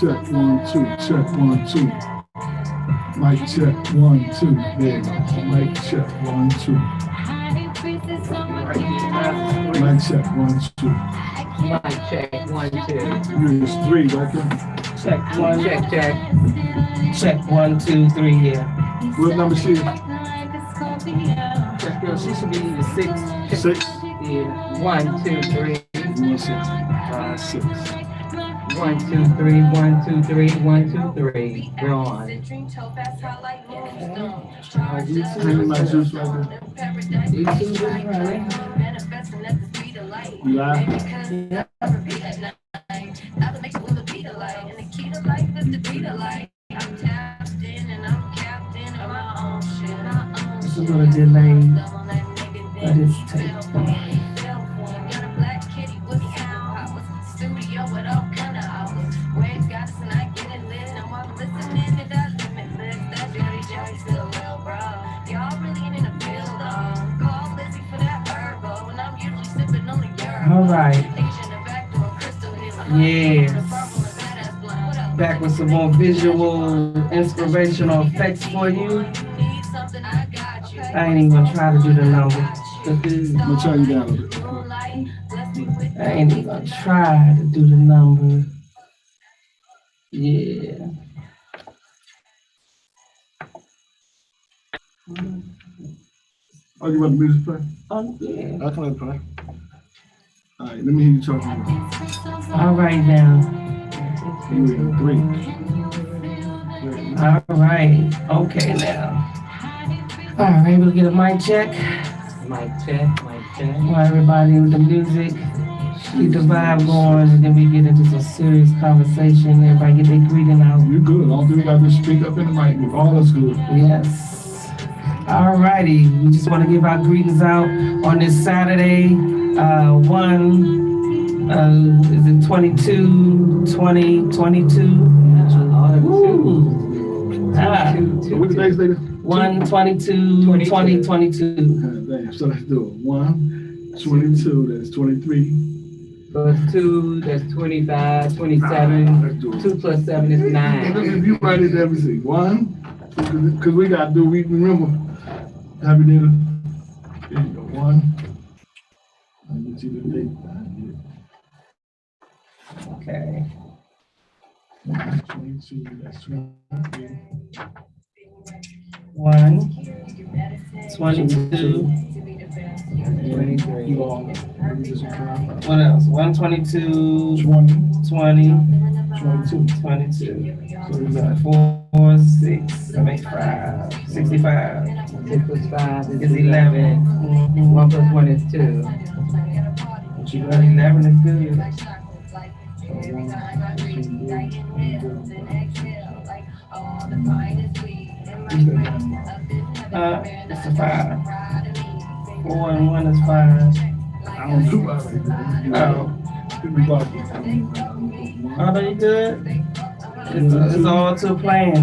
check, 1, 2, check, 1, 2. Mic check, 1, 2. There you go. Mic check, 1, 2. Mic check, 1, 2. Mic check, 1, 2. Here's 3, okay? Check, 1, check, check. Check, 1, 2, 3, yeah. What number she is? Check, girl, she should be the 6. 6? Yeah. 1, 2, 3. 1, 6. 5, 6. 1, 2, 3, 1, 2, 3, 1, 2, 3. We're on. Handle my juice right there. YouTube is running. You live? Yeah. It's a little delayed, but it's tape. All right. Yes. Back with some more visual, inspirational effects for you. I ain't even gonna try to do the number. I'm gonna turn you down a bit. I ain't even gonna try to do the number. Yeah. Oh, you want the music play? Oh, yeah. I can let it play. All right, let me hear you talking. All right now. You in 3. All right. Okay now. All right, we'll get a mic check. Mic check, mic check. While everybody with the music, keep the vibe going, and then we get into some serious conversation. Everybody get their greeting out. You good. All you gotta do is speak up in the mic. All that's good. Yes. All righty. We just want to give our greetings out on this Saturday. Is it 22, 20, 22? Ooh. What the days later? 1, 22, 20, 22. Damn, so let's do it. 1, 22, that's 23. Plus 2, that's 25, 27. Let's do it. 2 plus 7 is 9. If you write it down, let me see. 1, because we got to do, we remember, happy dinner. There you go. 1. I'll get you the date. Okay. 22, that's 23. 1, 22, 23. What else? 122, 20, 20, 22. 22. So we got 4, 6, that makes 5, 65. 6 plus 5 is 11. 1 plus 1 is 2. What you got? 11 is good. It's a 5. 4 and 1 is 5. I don't do that right now. Oh, are you good? It's all to a plan.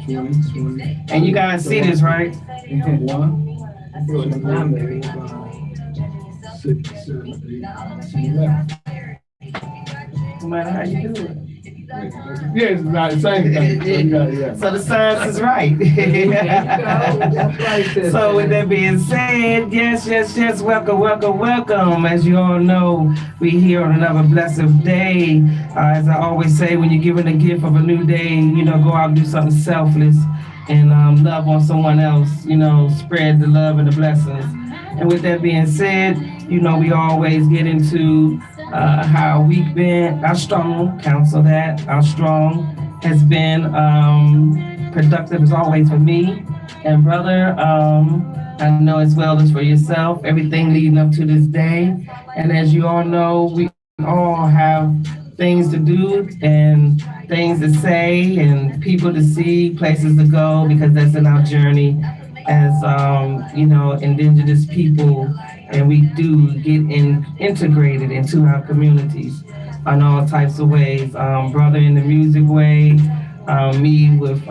20. And you guys see this, right? 1, 6, 7, 8, 11. No matter how you do it. Yeah, it's not the same thing. So the science is right. So with that being said, yes, welcome. As you all know, we here on another blessed day. As I always say, when you're given the gift of a new day, go out and do something selfless and love on someone else, spread the love and the blessings. And with that being said, we always get into how our week been, our strong, counsel that, our strong has been productive as always for me. And brother, I know as well as for yourself, everything leading up to this day. And as you all know, we all have things to do and things to say and people to see, places to go, because that's in our journey as, indigenous people. And we do get integrated into our communities in all types of ways. Brother in the music way, me with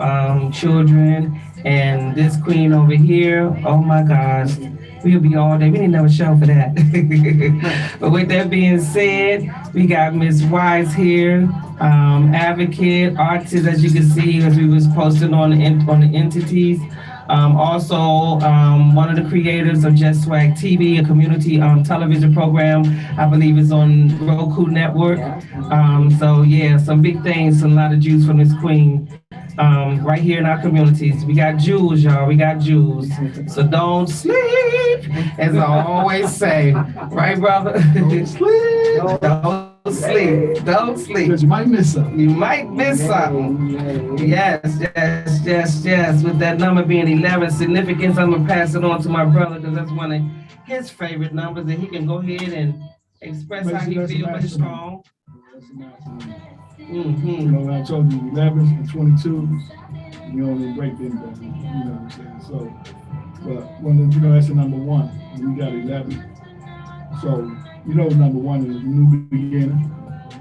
children, and this queen over here, oh my gosh, we'll be all day. We didn't have a show for that. But with that being said, we got Miss Wise here, advocate, artist, as you can see, as we was posting on the entities. Also, one of the creators of Just Swag TV, a community television program. I believe it's on Roku Network. So yeah, some big things, a lot of juice from this queen. Right here in our communities. We got Jews, y'all. We got Jews. So don't sleep, as I always say. Right, brother? Don't sleep. Don't sleep. Don't sleep. Because you might miss something. You might miss something. Yes, yes, yes, yes. With that number being 11, significance, I'm going to pass it on to my brother because that's one of his favorite numbers, and he can go ahead and express how he feels, but it's strong. Mm-hmm. You know, when I told you 11s and 22s, you only break them down, you know what I'm saying? So, but when, you know, that's the number one, and we got 11. So, you know, number one is new beginning.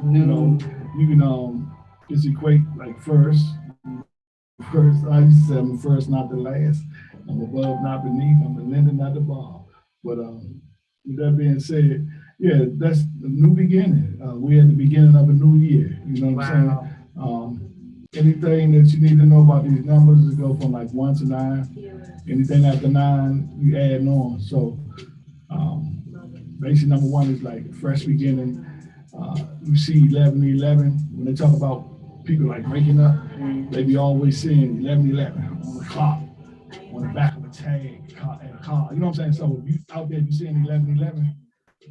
You know, you can just equate like first, I used to say I'm the first, not the last. I'm above, not beneath. I'm the lender, not the ball. But with that being said, yeah, that's the new beginning. We're at the beginning of a new year. You know what I'm saying? Anything that you need to know about these numbers is go from like 1 to 9. Anything after 9, you add on. So basically number 1 is like fresh beginning. You see 11-11 when they talk about people like breaking up. They be always seeing 11-11 on the clock, on the back of a tag, in a car. You know what I'm saying? So if you out there, you seeing 11-11.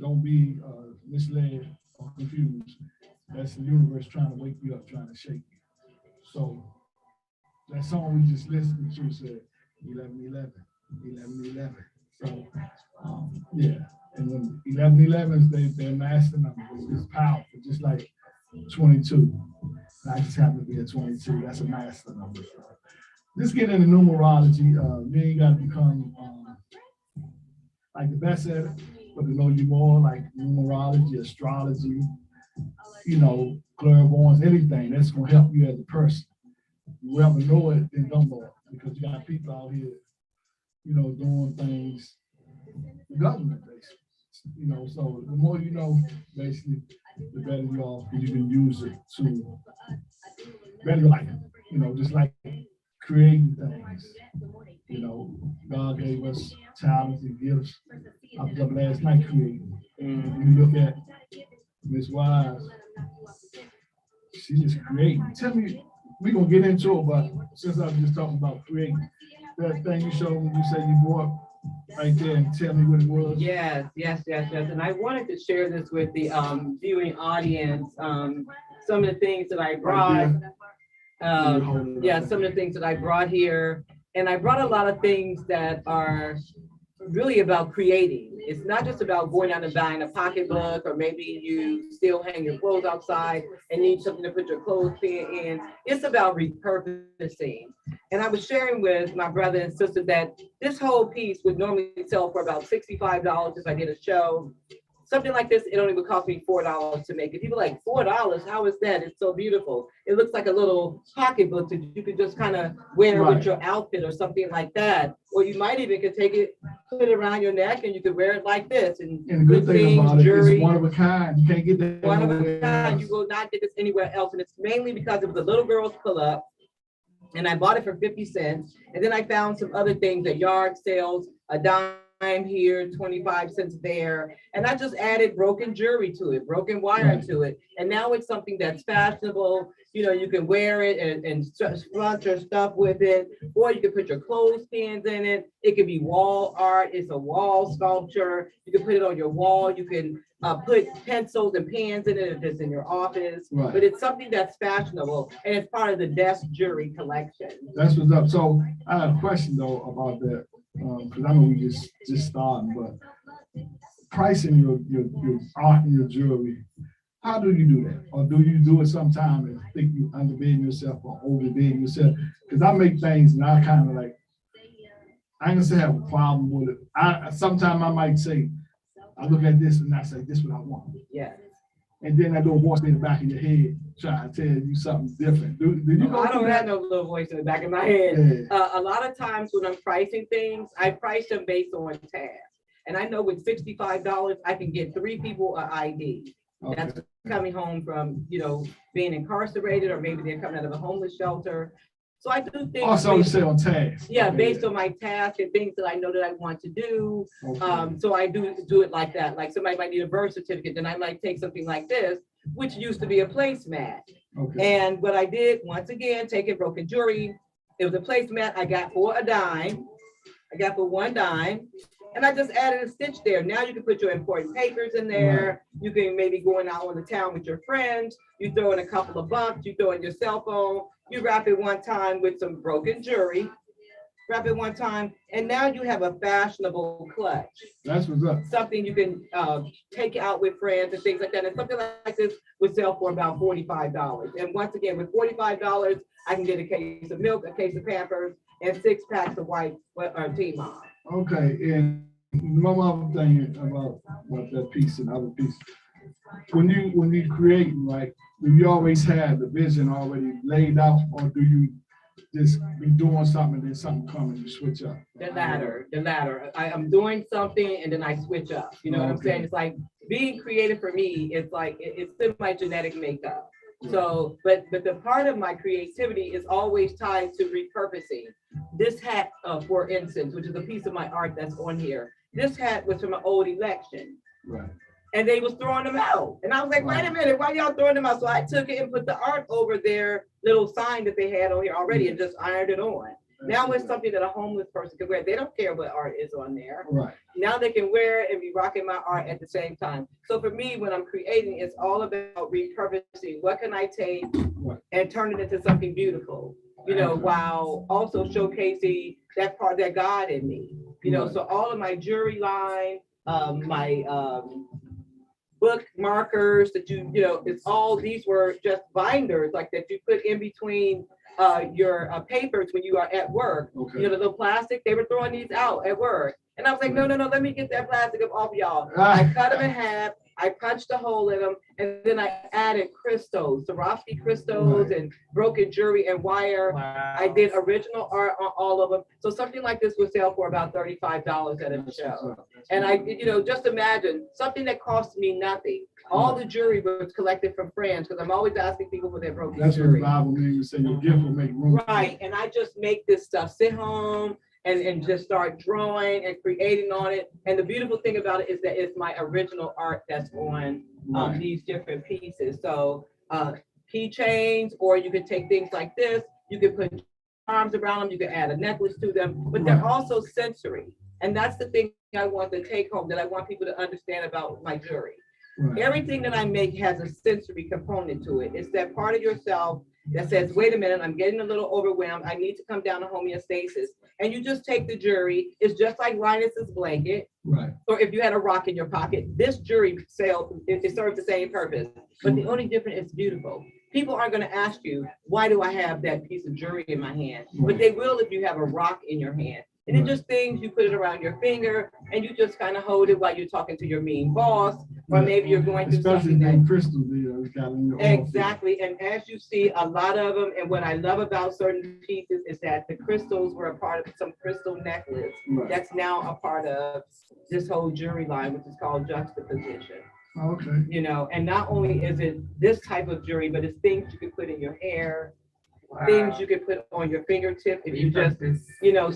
Don't be misled or confused. That's the universe trying to wake you up, trying to shake you. So that song we just listened to said 11-11, 11-11. So yeah, and when 11-11s, they're master numbers. It's powerful, just like 22. I just happen to be a 22. That's a master number. So just get into numerology. You ain't got to become like the best at it, but to know you more, like numerology, astrology, you know, clairvoyance, anything that's gonna help you as a person. You rather know it than don't know it, because you got people out here, you know, doing things, the government basically, you know, so the more you know, basically, the better you are, because you can use it to better your life, you know, just like creating things. You know, God gave us talents and gifts. I was up last night creating. When you look at Miss Wise, she just creating. Tell me, we're gonna get into it, but since I was just talking about creating, that thing you showed me, you said you brought right there, and tell me what it was. Yes. And I wanted to share this with the viewing audience. Some of the things that I brought. Some of the things that I brought here. And I brought a lot of things that are really about creating. It's not just about going out and buying a pocketbook, or maybe you still hang your clothes outside and need something to put your clothes in. It's about repurposing. And I was sharing with my brother and sister that this whole piece would normally sell for about $65 if I did a show. Something like this, it only would cost me $4 to make it. People are like, $4? How is that? It's so beautiful. It looks like a little pocketbook that you could just kind of wear with your outfit or something like that. Or you might even could take it, put it around your neck, and you could wear it like this. And the good thing about it is one of a kind. You can't get that one of a kind. You will not get this anywhere else. And it's mainly because it was a little girl's pull-up. And I bought it for 50 cents. And then I found some other things at yard sales, a dime here, 25 cents there. And I just added broken jewelry to it, broken wire to it. And now it's something that's fashionable. You know, you can wear it and flaunt your stuff with it, or you can put your clothespins in it. It could be wall art. It's a wall sculpture. You can put it on your wall. You can put pencils and pens in it if it's in your office. But it's something that's fashionable, and it's part of the desk jewelry collection. That's what's up. So I have a question though about that, because I know we just starting, but pricing your art and your jewelry. How do you do that? Or do you do it sometime and think you underbidding yourself or overbidding yourself? Because I make things and I kind of like, I ain't gonna say I have a problem with it. Sometimes I might say, I look at this and I say, this is what I want. Yeah. And then that little voice in the back of your head trying to tell you something different. Do you go I don't have no little voice in the back of my head. Yeah. A lot of times when I'm pricing things, I price them based on tasks. And I know with $65, I can get 3 people an ID. Okay. That's coming home from, being incarcerated, or maybe they're coming out of a homeless shelter. So I do things. Also, you say on task. Yeah, Okay, based on my task and things that I know that I want to do. Okay. So I do it like that. Like somebody might need a birth certificate, then I might take something like this, which used to be a placemat. Okay. And what I did, once again, taking broken jewelry, it was a placemat I got for a dime. I got for $1. And I just added a stitch there. Now you can put your important papers in there. You can maybe going out on the town with your friends. You throw in a couple of bucks, you throw in your cell phone, you wrap it one time with some broken jewelry, wrap it one time, and now you have a fashionable clutch. That's what's up. Something you can take out with friends and things like that. And something like this would sell for about $45. And once again, with $45, I can get a case of milk, a case of Pampers, and 6 packs of white T-Mom. Okay, and one other thing about that piece and other pieces. When you create, like, do you always have the vision already laid out, or do you just be doing something and then something comes and you switch up? The latter. I'm doing something and then I switch up. You know what I'm Okay. saying? It's like being creative for me. It's like it's in my genetic makeup. So, but the part of my creativity is always tied to repurposing. This hat, for instance, which is a piece of my art that's on here. This hat was from an old election. Right. And they was throwing them out. And I was like, wait a minute, why y'all throwing them out? So I took it and put the art over their little sign that they had on here already and just ironed it on. Now it's something that a homeless person can wear. They don't care what art is on there. Right. Now they can wear it and be rocking my art at the same time. So for me, when I'm creating, it's all about repurposing. What can I take and turn it into something beautiful? While also showcasing that part, that God in me. So all of my jewelry line, my book markers that it's all, these were just binders like that you put in between your papers when you are at work. Okay. The little plastic, they were throwing these out at work. And I was like, no, let me get that plastic off y'all. I cut them in half, I punched a hole in them, and then I added crystals, Swarovski crystals and broken jewelry and wire. Wow. I did original art on all of them. So something like this would sell for about $35 at a show. And I, just imagine something that cost me nothing. All the jewelry was collected from friends, because I'm always asking people for their broken That's what jewelry. the Bible means, saying your gift will make room. Right, and I just make this stuff, sit home and just start drawing and creating on it. And the beautiful thing about it is that it's my original art that's on these different pieces. So keychains, or you could take things like this, you could put arms around them, you could add a necklace to them, but they're also sensory. And that's the thing I want to take home, that I want people to understand about my jewelry. Right. Everything that I make has a sensory component to it. It's that part of yourself that says, wait a minute, I'm getting a little overwhelmed. I need to come down to homeostasis. And you just take the jewelry. It's just like Linus's blanket. Right. Or if you had a rock in your pocket, this jewelry it serves the same purpose. But the only difference is beautiful. People aren't going to ask you, why do I have that piece of jewelry in my hand? But they will if you have a rock in your hand. And it's just things, you put it around your finger and you just kind of hold it while you're talking to your mean boss, or maybe you're going through especially something that crystal deal. Got in your exactly. And as you see, a lot of them, and what I love about certain pieces is that the crystals were a part of some crystal necklace that's now a part of this whole jewelry line, which is called juxtaposition. Okay. And not only is it this type of jewelry, but it's things you can put in your hair, things you can put on your fingertip if you just,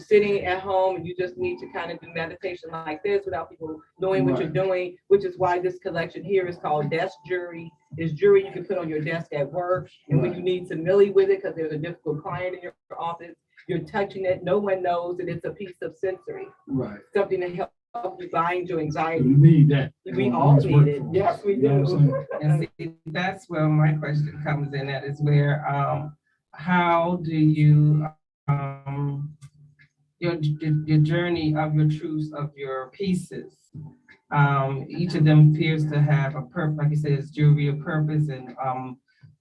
sitting at home and you just need to kind of do meditation like this without people knowing what you're doing, which is why this collection here is called desk jewelry. It's jewelry you can put on your desk at work, and when you need to millie with it because there's a difficult client in your office, you're touching it, no one knows, and it's a piece of sensory. Right. Something to help you bind your anxiety. You need that. We all need it. Yes, we do. And see, that's where my question comes in at, is where how do you your journey of your truths of your pieces, each of them appears to have a purpose, like you said, it's jewelry of purpose and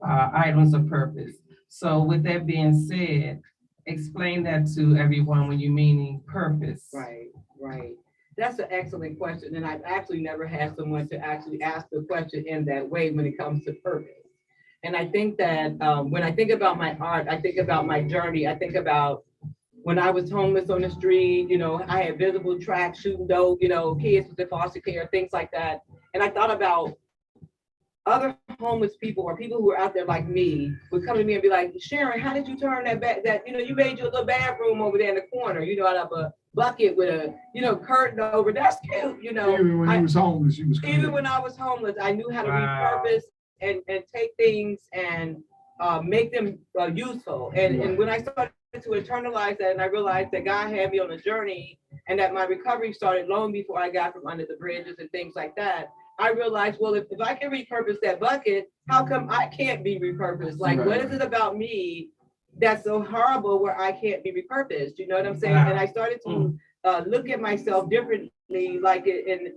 items of purpose. So with that being said, explain that to everyone when you're meaning purpose. Right. That's an excellent question. And I've actually never had someone to actually ask the question in that way when it comes to purpose. And I think that when I think about my art, I think about my journey. I think about when I was homeless on the street, I had visible tracks, shooting dope, kids with the foster care, things like that. And I thought about other homeless people or people who were out there like me would come to me and be like, Sharon, how did you turn you made your little bathroom over there in the corner, out of a bucket with a, curtain over. That's cute, Even when you was homeless, you was cute. Even when I was homeless, I knew how to repurpose and take things and make them useful. And when I started to internalize that and I realized that God had me on a journey and that my recovery started long before I got from under the bridges and things like that, I realized, well, if I can repurpose that bucket, how come I can't be repurposed? Like, what is it about me that's so horrible where I can't be repurposed? You know what I'm saying? And I started to look at myself differently. Like in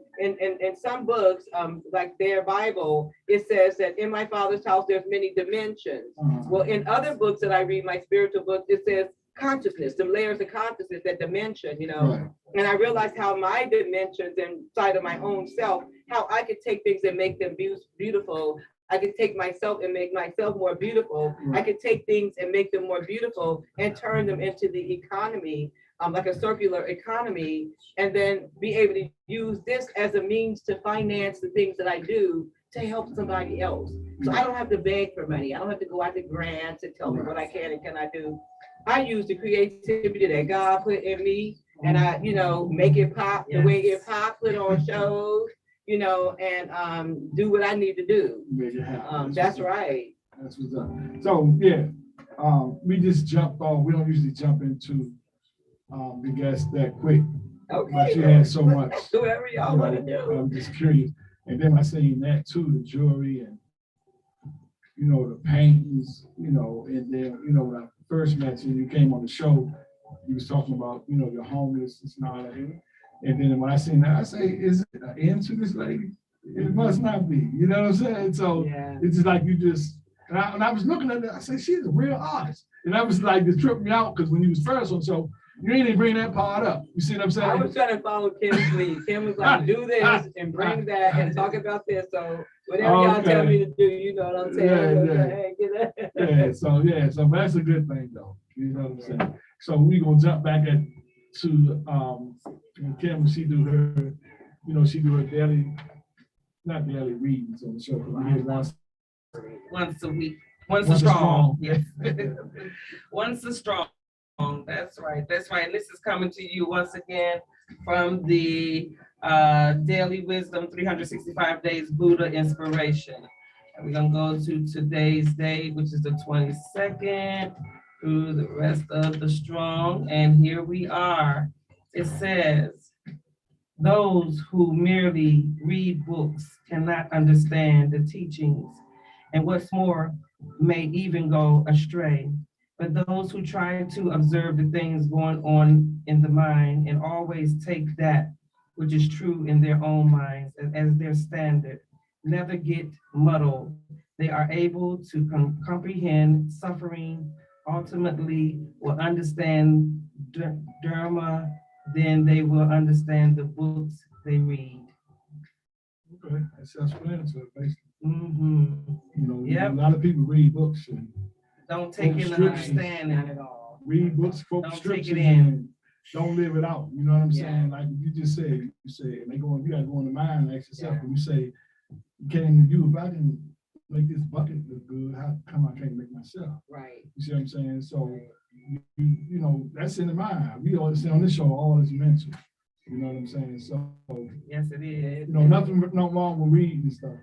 some books, like their Bible, it says that in my Father's house, there's many dimensions. Well, in other books that I read, my spiritual books, it says consciousness, the layers of consciousness, that dimension, And I realized how my dimensions inside of my own self, how I could take things and make them beautiful. I could take myself and make myself more beautiful. I could take things and make them more beautiful and turn them into the economy, like a circular economy, and then be able to use this as a means to finance the things that I do to help somebody else. So I don't have to beg for money. I don't have to go out to grants and tell me what I can and cannot do. I use the creativity that God put in me, and I, make it pop the way it pop, put on shows, and do what I need to do. Make it happen. That's right. That's what's up. So yeah, we just jumped off. We don't usually jump into the guests that quick. Okay. But you had so much. Do whatever y'all want to do. I'm just curious. And then I seen that too, the jewelry and the paintings, and then when I first met you, you came on the show, you was talking about your homelessness and all that. And then when I seen that, I say, is it an end to this lady? It must not be. You know what I'm saying? So it's just like you just. And I was looking at it, I said, she's a real artist. And that was like, it tripped me out because when you was first on the show, you ain't even bring that part up. You see what I'm saying? I was trying to follow Kim's lead. Kim was like, do this and bring that and talk about this. So whatever y'all tell me to do, you know what I'm saying? So that's a good thing though. You know what I'm saying? So we gonna jump back to Kim. She do her daily, not daily readings on the show. We hear once a week. Once a strong. Yes. Once a strong. That's right. And this is coming to you once again from the Daily Wisdom 365 Days Buddha Inspiration. And we're going to go to today's date, which is the 22nd, through the rest of the strong. And here we are. It says, those who merely read books cannot understand the teachings, and what's more, may even go astray. But those who try to observe the things going on in the mind and always take that which is true in their own minds as their standard, never get muddled. They are able to comprehend suffering, ultimately will understand Dharma, then they will understand the books they read. Okay, that's self-explanatory, basically. Mm-hmm. A lot of people read books and don't take it and understand it at all. Read books, quote Don't scriptures, and don't live it out. You know what I'm saying? Like you just said, and you gotta go in the mind and ask yourself, when you say, if I can make this bucket look good, how come I can't make myself? Right. You see what I'm saying? So, that's in the mind. We always say on this show, all is mental. You know what I'm saying? So, yes, it is. Nothing wrong with reading and stuff.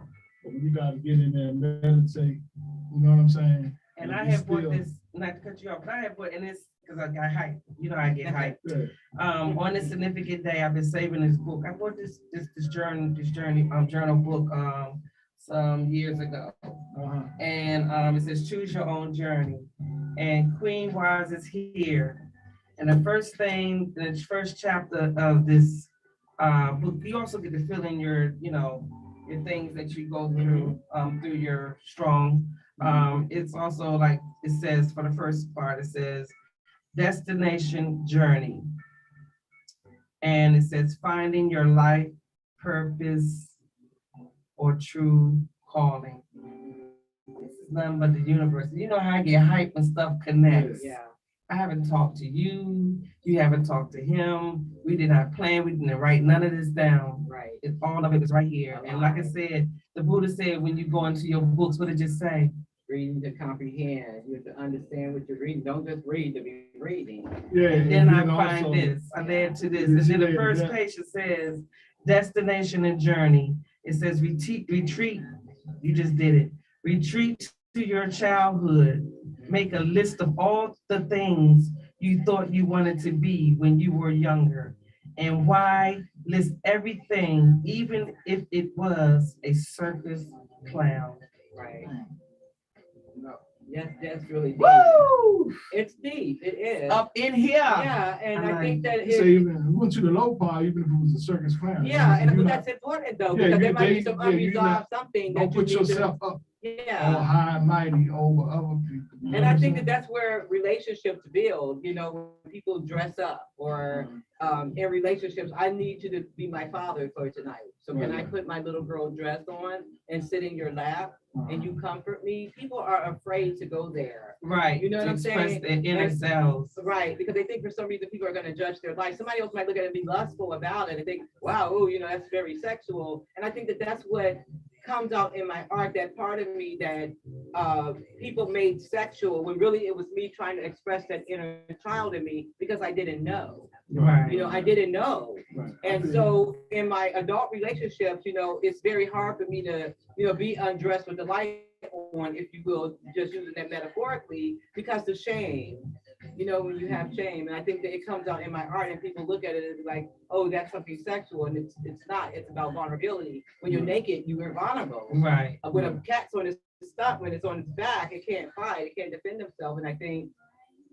But you got to get in there and meditate. You know what I'm saying? And I have brought this, not to cut you off, but I have brought in this because I got hyped. I get hyped. On this significant day, I've been saving this book. I bought this journal book some years ago. And it says, choose your own journey. And Queen Wise is here. And the first chapter of this book, you also get to fill in your things that you go through through your strong. It's also like it says for the first part, it says destination journey. And it says finding your life purpose or true calling. This is nothing but the universe. You know how I get hyped when stuff connects. Yeah. I haven't talked to you. You haven't talked to him. We did not plan. We didn't write none of this down. Right. All of it was right here. And like I said, the Buddha said, when you go into your books, what did it say? Reading to comprehend. You have to understand what you're reading. Don't just read to be reading. Yeah. And then I also- find this, I led to this. Yeah, And then the yeah, first yeah. page, it says, destination and journey. It says retreat. You just did it. Retreat to your childhood. Make a list of all the things you thought you wanted to be when you were younger. And why? List everything, even if it was a circus clown. Right. No. Yes, that's really deep. Woo! It's deep. It is. Up in here. Yeah, and I think that So it, even we went to the low part, even if it was a circus clown. yeah, and You're but not- that's important though, Yeah, because there you- might be they- some yeah, you're unresolved something that Don't you put need to. yourself up all Yeah. high and mighty over other people. You know And what I I'm think that saying? that's where relationships build, you know, when people dress up or in relationships, I need you to be my father for tonight. So can I Right. put my little girl dress on and sit in your lap and you comfort me? People are afraid to go there. Right. You know what to I'm express saying? their inner And- selves. Right, because they think for some reason people are gonna judge their life. Somebody else might look at it and be lustful about it and think, wow, oh, you know, that's very sexual. And I think that that's what comes out in my art, that part of me that people made sexual, when really it was me trying to express that inner child in me because I didn't know. Right. You know, I didn't know. Right. And so in my adult relationships, you know, it's very hard for me to, you know, be undressed with the light on, if you will, just using that metaphorically, because the shame, you know, when you have shame. And I think that it comes out in my art and people look at it and be like, oh, that's something sexual. And it's not, it's about vulnerability. When you're naked, you are vulnerable. Right. When a cat's on its stomach, when it's on its back, it can't fight, it can't defend itself. And I think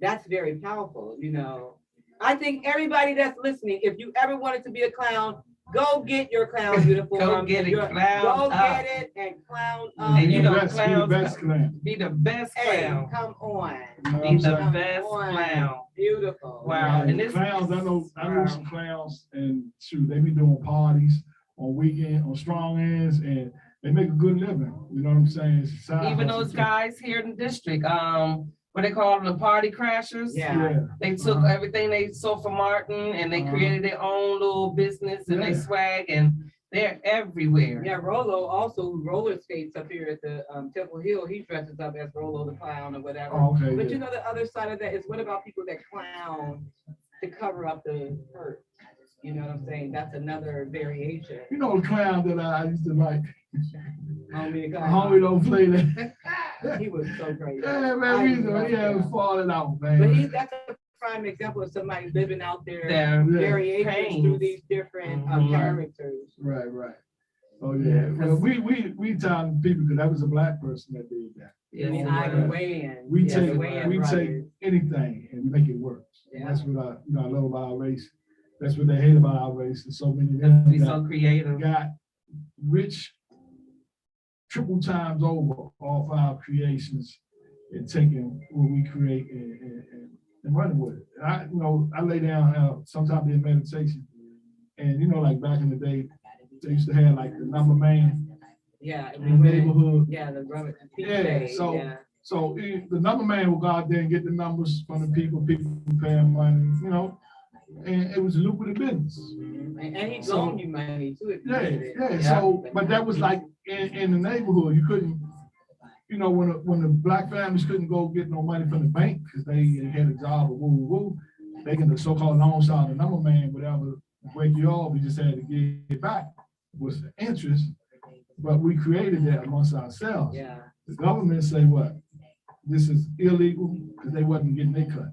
that's very powerful, you know. I think everybody that's listening, if you ever wanted to be a clown, go get your clown uniform. Go get it, Your- clown Go up. get it and clown up. And you Be know, the best, be the clowns- best clown. Be the best Hey, clown. come on. You know what Be I'm the saying? best clown. Beautiful. Wow. And And this clowns, I know wow. some clowns, and shoot, they be doing parties on weekend, on strong ends, and they make a good living. You know what I'm saying? It's a side Even hustle, those too. guys here in the district, what they call them, the party crashers. Yeah. They took Uh-huh. everything they saw from Martin and they Uh-huh. created their own little business and they Yeah. swag and they're everywhere. Yeah, Rolo also who roller skates up here at the Temple Hill. He dresses up as Rolo the clown or whatever. Oh, okay. But yeah. you know, the other side of that is what about people that clown to cover up the hurt? You know what I'm saying? That's another variation. You know the clown that I used to like. Homie, the Homie don't play that. He was so great. Yeah, I man, we love he him. was falling out, man. But that's a prime example of somebody living out their Their Yeah. variations through pains. these different Mhm. characters. Right, right. Oh yeah. Well, we telling people because that was a black person that did that. Yes, The it Ivy was. Wayans. We Yeah, the take Wayans we take brothers. anything and we make it work. And Yeah. that's what I love about our race. That's what they hate about our race. There's so many of them Be that so creative. got rich triple times over off our creations and taking what we create and running with it. I lay down sometimes in meditation, and like back in the day, they used to have like the number man Yeah. and in we the went- neighborhood. Yeah, the Robert. Yeah, so- Yeah. So the number man would go out there and get the numbers from the people paying money, and it was a lucrative business. And he So- loaned you money too. If you Yeah, needed it. yeah. So, but that was like in the neighborhood, you couldn't, when the black families couldn't go get no money from the bank because they had a job or woo, they can the so-called loan shark, the number man, whatever, break you off. We just had to give it back with the interest, but we created that amongst ourselves. Yeah. The government say what? This is illegal because they wasn't getting their cut.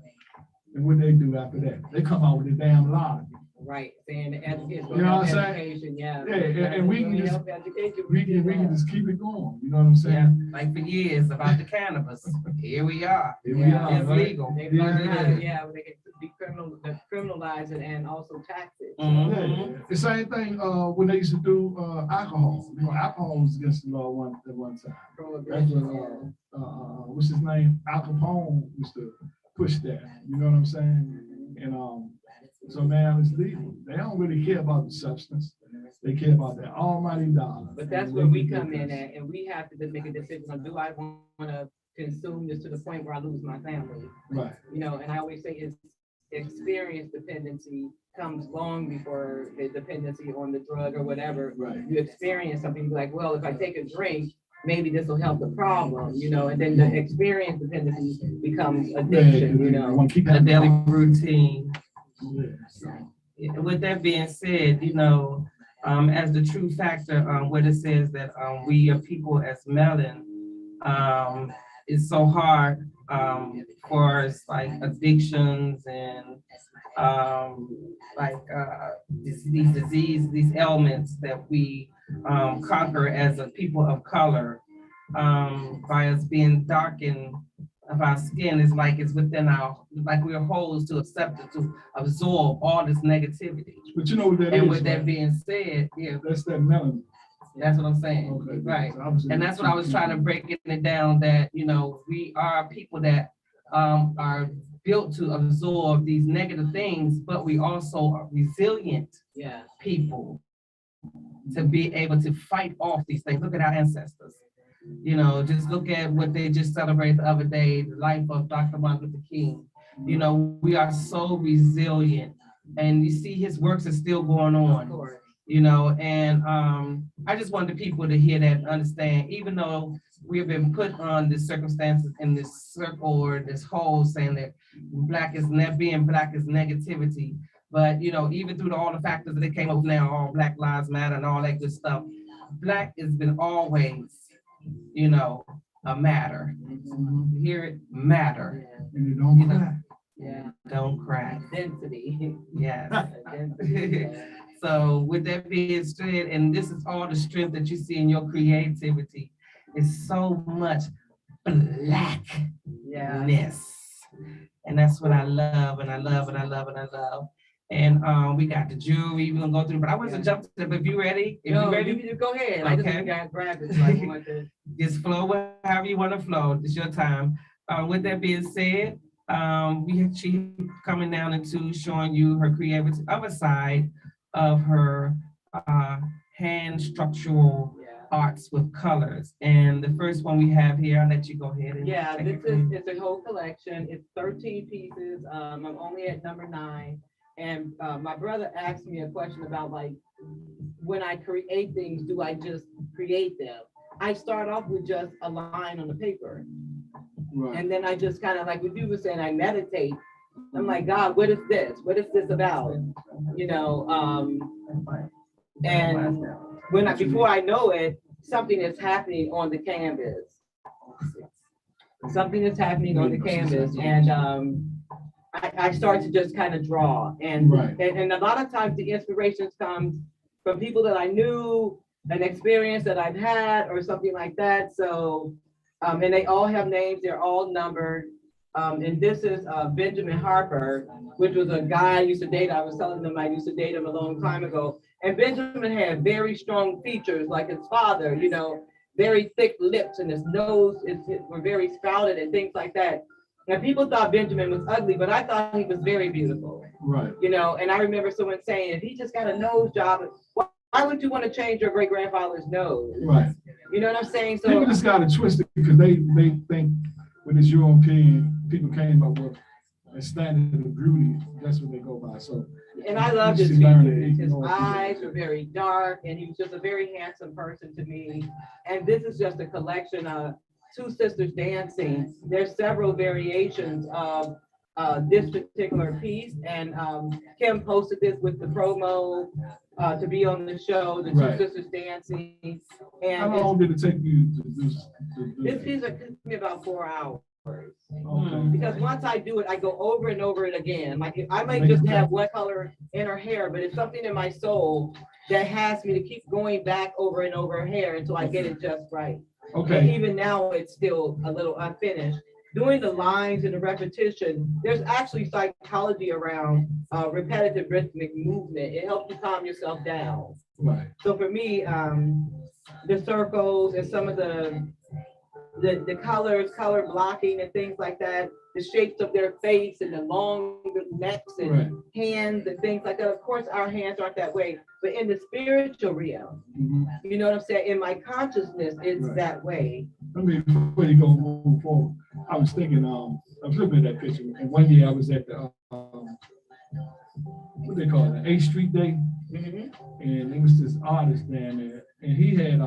And what they do after that? They come out with a damn lie. Right. Saying the education. You know what I'm saying? Education, yeah. Yeah, and we can just- Help education. We can just keep it going. You know what I'm saying? Yeah, like for years about the cannabis. Here we are. Here we Yeah. are, It's right? legal. They Yeah, learn how yeah. to, yeah, when they can criminalize it and also tax it. Mhm. Yeah, the same thing when they used to do alcohol. Alcohol was against the law at one time. That's Prohibition, what what's his name? Al Capone used to push that. You know what I'm saying? And so now it's legal. They don't really care about the substance. They care about that almighty dollar. But that's where we come in at, and we have to just make a decision on, do I want to consume this to the point where I lose my family. Right. You know, and I always say it's experience dependency comes long before the dependency on the drug or whatever. Right. You experience something like, well, if I take a drink, maybe this will help the problem, you know, and then the experience dependency becomes addiction, you know. Want to keep A that daily routine. Yeah, so, With that being said, you know, as the true factor, what it says that we are people as melon, it's so hard for us, like addictions and these disease, these ailments that we conquer as a people of color by us being darkened of our skin. Is like it's within our, like we're holes to accept it, to absorb all this negativity. but you know what that And is, with that right? being said, yeah, That's that melanin. that's what I'm saying. Okay. Right. So obviously- And that's what I was trying to break it down, that, you know, we are people that are built to absorb these negative things, but we also are resilient Yeah. people to be able to fight off these things. Look at our ancestors. You know, just look at what they just celebrated the other day, the life of Dr. Martin Luther King. You know, we are so resilient, and you see his works are still going Of on. course. You know, and I just wanted people to hear that and understand, even though we have been put on this circumstances in this circle or this hole saying that being black is negativity. But, you know, even through all the factors that they came up with now, all Black Lives Matter and all that good stuff, black has been always, you know, a matter. Mhm. You hear it? Matter. And it don't You know. crack. Yeah. Don't crack. Density. Yes. Density. So with that being said, and this is all the strength that you see in your creativity, is so much blackness. Yeah. And that's what I love, and I love, and I love, and I love. And we got the jewelry we're gonna go through, but I want to jump to, if you ready, if No, you ready, you go ahead. I Okay. just got grabbed it. So I want to. just flow however you want to flow. It's your time. With that being said, she coming down into showing you her creative other side of her hand structural Yeah. arts with colors. And the first one we have here, I'll let you go ahead and Yeah, take this it from is, it's a whole collection. It's 13 pieces. I'm only at number 9. And my brother asked me a question about, like, when I create things, do I just create them? I start off with just a line on the paper. Right. And then I just kind of, like what you were saying, I meditate. I'm like, God, what is this? What is this about? You know, and before I know it, something is happening on the canvas. Something is happening on the canvas, and I start to just kind of draw, and, Right. and a lot of times the inspirations come from people that I knew, an experience that I've had, or something like that. So, and they all have names, they're all numbered. And this is Benjamin Harper, which was a guy I used to date. I was telling them I used to date him a long time ago. And Benjamin had very strong features, like his father, you know, very thick lips, and his nose were very sprouted and things like that. And people thought Benjamin was ugly, but I thought he was very beautiful. Right. You know, and I remember someone saying, if he just got a nose job, why would you want to change your great grandfather's nose? Right. You know what I'm saying? So People just got it twisted because they think when it's European, people came up with a standard of beauty. That's what they go by. So, and I loved his You see, learn features. it, His you know, eyes people- were very dark, and he was just a very handsome person to me. And this is just a collection of Two Sisters Dancing. There's several variations of this particular piece, and Kim posted this with the promo to be on the show, the Two Right. Sisters Dancing. How And long did it take you to do this? this piece took me about 4 hours. Okay. Because once I do it, I go over and over it again. Like, I might just have one color in her hair, but it's something in my soul that has me to keep going back over and over her hair until I get it just right. And Okay. even now, it's still a little unfinished. Doing the lines and the repetition, there's actually psychology around repetitive rhythmic movement. It helps you calm yourself down. Right. So for me, the circles and some of the the colors, color blocking and things like that, the shapes of their face and the long necks and Right. hands and things like that. Of course, our hands aren't that way, but in the spiritual realm, Mhm. you know what I'm saying? In my consciousness, it's Right. that way. I mean, before you go move forward, I was thinking, I was looking at that picture, and one year I was at the, what they call it, the 8th Street Day, Mhm. and it was this artist down there, and he had,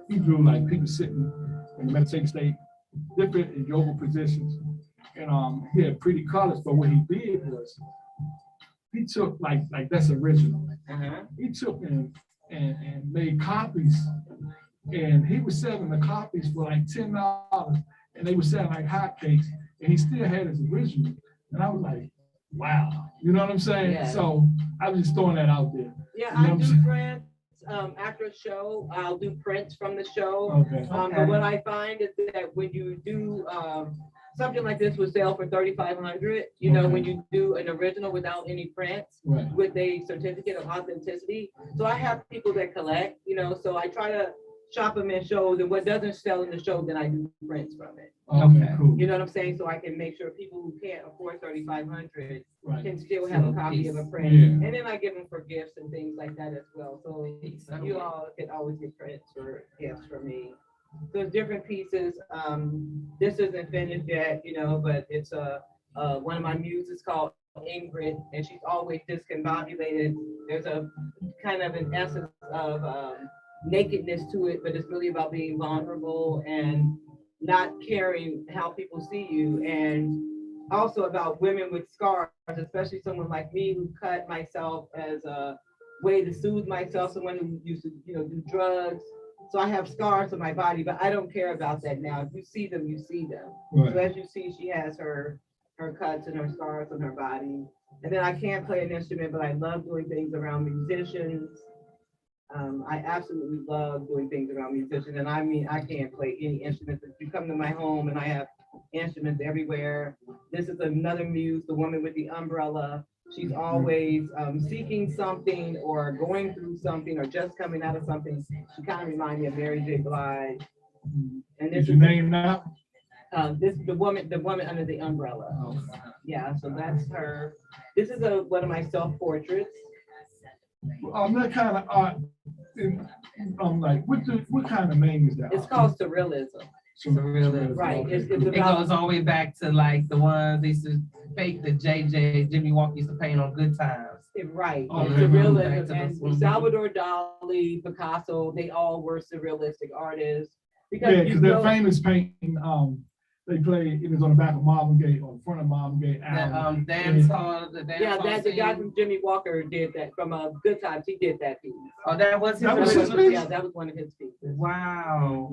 he drew like people sitting in the meditative state, different in yoga positions, and he had pretty colors, but what he did was, he took like that's original. Uh-huh. He took and made copies, and he was selling the copies for like $10, and they were selling like hotcakes, and he still had his original. And I was like, wow, you know what I'm saying? Yeah. So I was just throwing that out there. Yeah, You know I what I'm do saying? prints. After a show, I'll do prints from the show. Okay. But what I find is that when you do something like this would sell for $3,500, you know, Okay. when you do an original without any prints Right. with a certificate of authenticity. So I have people that collect, you know, so I try to shop them in shows, and what doesn't sell in the show, then I do prints from it. Okay, cool. You know what I'm saying? So I can make sure people who can't afford $3,500 Right. can still have a copy of a print. Yeah. And then I give them for gifts and things like that as well. So you all can always get prints or gifts from me. So it's different pieces. This isn't finished yet, you know, but it's one of my muses called Ingrid, and she's always discombobulated. There's a kind of an essence of nakedness to it, but it's really about being vulnerable and not caring how people see you, and also about women with scars, especially someone like me who cut myself as a way to soothe myself, someone who used to, you know, do drugs. So I have scars on my body, but I don't care about that now. If you see them, you see them. So Right. as you see, she has her cuts and her scars on her body. And then I can't play an instrument, but I love doing things around musicians. I absolutely love doing things around musicians. And I mean, I can't play any instruments. If you come to my home and I have instruments everywhere. This is another muse, the woman with the umbrella. She's always seeking something or going through something or just coming out of something. She kind of reminds me of Mary J. Blige. And this Is your name now? This the woman under the umbrella. Oh, Yeah, so that's her. This is one of my self-portraits. that kind of art, I'm like, what kind of name is that? It's called surrealism. Surrealism. Right. Okay. It's It about goes all the way back to like the ones they used to fake the Jimmy Walker used to paint on Good Times. right. Oh, It's okay. surrealism. Back to the- And Salvador Dali, Picasso, they all were surrealistic artists. Yeah, you because their know- famous painting, they played, it was on the back of Marvin Gaye, or front of Marvin Gaye That album. dance hall, the dance Yeah, hall that the guy scene. from Jimmy Walker did that from Good Times. He did that piece. Oh, that was his. That was his piece? Yeah, that was one of his pieces. Wow.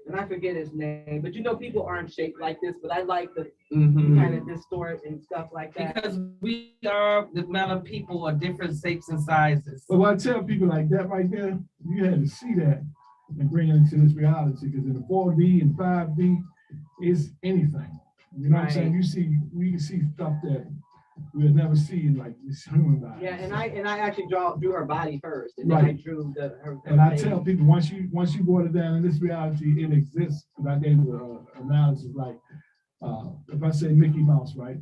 And I forget his name, but you know, people aren't shaped like this, but I like the Mhm. kind of distort and stuff like that. Because we are, the amount of people are different shapes and sizes. But when I tell people like that right there, you had to see that and bring it into this reality, because in the 4D and 5D is anything. You know what I'm saying? We can see stuff that we'll never see in like this human body. Yeah, and I actually drew her body first, and then I Right. drew her And I face. tell people, once you boil it down in this reality, it exists. And I gave an analysis like, if I say Mickey Mouse, right?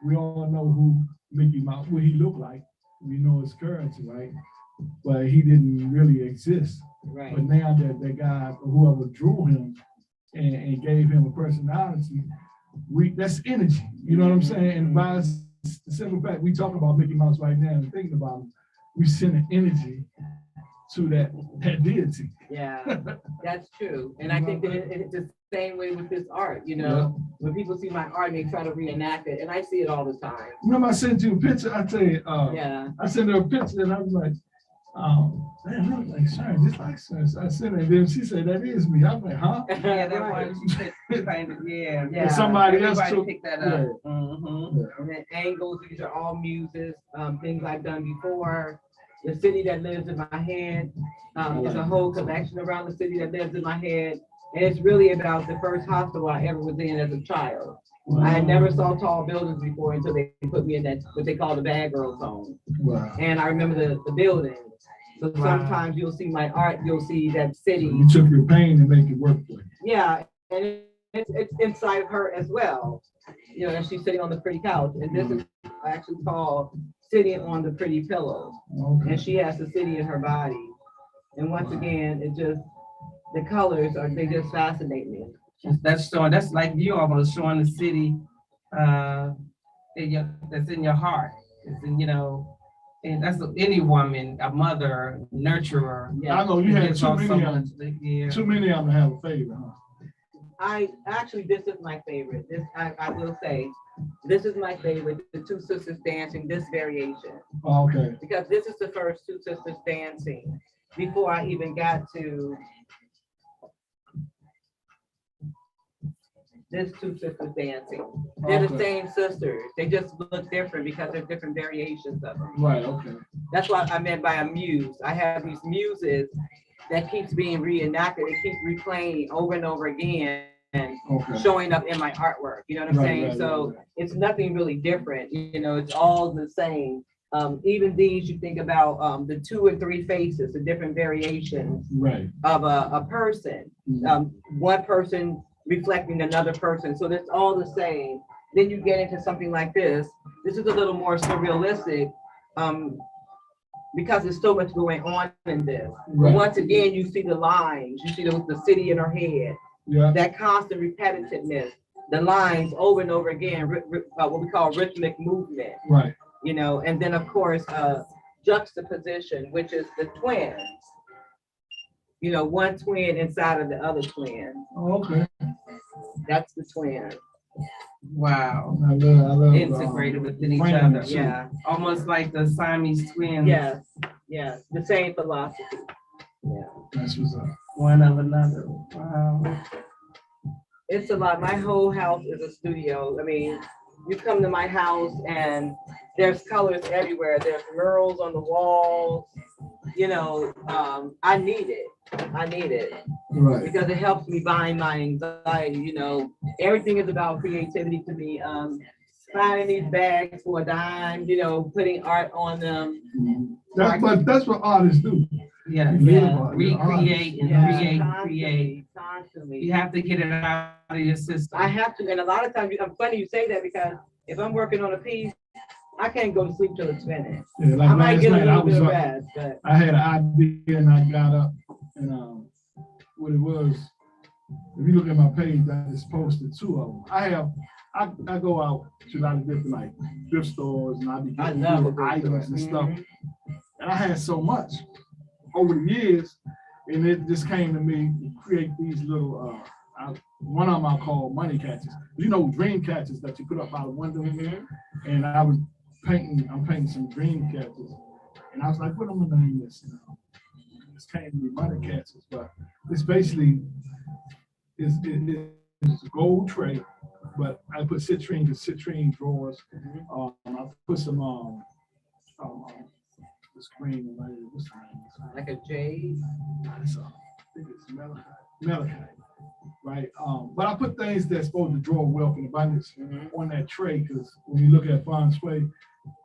We all know who Mickey Mouse, what he looked like. We know his currency, right? But he didn't really exist. Right. But now that guy, or whoever drew him and gave him a personality, that's energy. You know what I'm saying? And by the simple fact, we talk about Mickey Mouse right now and thinking about him, we send an energy to that deity. Yeah, that's true. And I think that it's the same way with this art, you know, when people see my art, they try to reenact it, and I see it all the time. Remember I sent you a picture, I tell you, Yeah. I sent her a picture and I was like, man, I look like Sharon, just like Sharon. So I sent her, and then she said, that is me. I was like, huh? Yeah, that Right. one, she kind of, yeah. Yeah. Somebody else Everybody took. picked that Yeah. up. Mhm. And then angles, these are all muses, things I've done before. The city that lives in my head, is a whole collection around the city that lives in my head. And it's really about the first hospital I ever was in as a child. I had never saw tall buildings before until they put me in that, what they call the bad girl zone. Wow. And I remember the building. So Wow. sometimes you'll see my art, you'll see that city. You took your pain and make it work for you. Yeah, and it's inside of her as well. You know, and she's sitting on the pretty couch, and this is actually called sitting on the pretty pillows. Okay. And she has the city in her body. And once again, it just, the colors are, they just fascinate me. That's showing, that's like you almost showing the city that's in your heart. It's in, you know, and that's any woman, a mother, nurturer. Yeah. I know you had It's too all many so of much, them. yeah. Too many of them have a favorite, huh? I actually, this is my favorite. This, I will say, this is my favorite, the Two Sisters Dancing, this variation. Oh, okay. Because this is the first Two Sisters Dancing before I even got to this Two Sisters Dancing. They're the same sisters. They just look different because there's different variations of them. Right, okay. That's what I meant by a muse. I have these muses that keeps being reenacted. It keeps replaying over and over again and Okay. showing up in my artwork. You know what I'm Right, saying? right, So right. it's nothing really different. You know, it's all the same. Even these, you think about the 2 and 3 faces, the different variations Right. of a person. Mhm. One person reflecting another person. So it's all the same. Then you get into something like this. This is a little more surrealistic because there's so much going on in this. But Right. once again, you see the lines, you see the city in her head, Yeah. that constant repetitiveness, the lines over and over again, what we call rhythmic movement, Right. you know, and then of course, juxtaposition, which is the twins. You know, one twin inside of the other twin. Oh, okay. That's the twin. Wow. I love Integrated within each framing other. too. Yeah. Almost like the Siamese twins. Yes. Yes. The same philosophy. Yeah. That's what's up. One of another. Wow. It's a lot. My whole house is a studio. I mean, you come to my house and there's colors everywhere. There's murals on the walls. You know, I need it. I need it Right. because it helps me bind my anxiety. You know, everything is about creativity to me. Finding these bags for a dime, you know, putting art on them. Mhm. That's what artists do. Yeah, You live yeah. on your Recreate and Yeah, create, constantly, create. constantly. You have to get it out of your system. I have to, and a lot of times, I'm funny you say that because if I'm working on a piece, I can't go to sleep till it's finished. Yeah, like I might last get a night, I little was bit of up. rest, but I had an idea and I got up and what it was, if you look at my page, I just posted 2 of them. I go out to a lot of different like thrift stores and I be I getting love a little thrift items store. and stuff. Mhm. And I had so much over the years, and it just came to me to create these little, one of them I call money catchers. You know, dream catchers that you put up by the window. Mhm. And I'm painting some dream catchers. And I was like, what am I gonna name this? You know, this came to be money catchers, but it's basically, it's a gold tray, but I put citrine drawers. I put some, this green, what's the name? Like a jade. It's, I think it's malachite, right? But I put things that's supposed to draw wealth and abundance on that tray, because when you look at feng shui,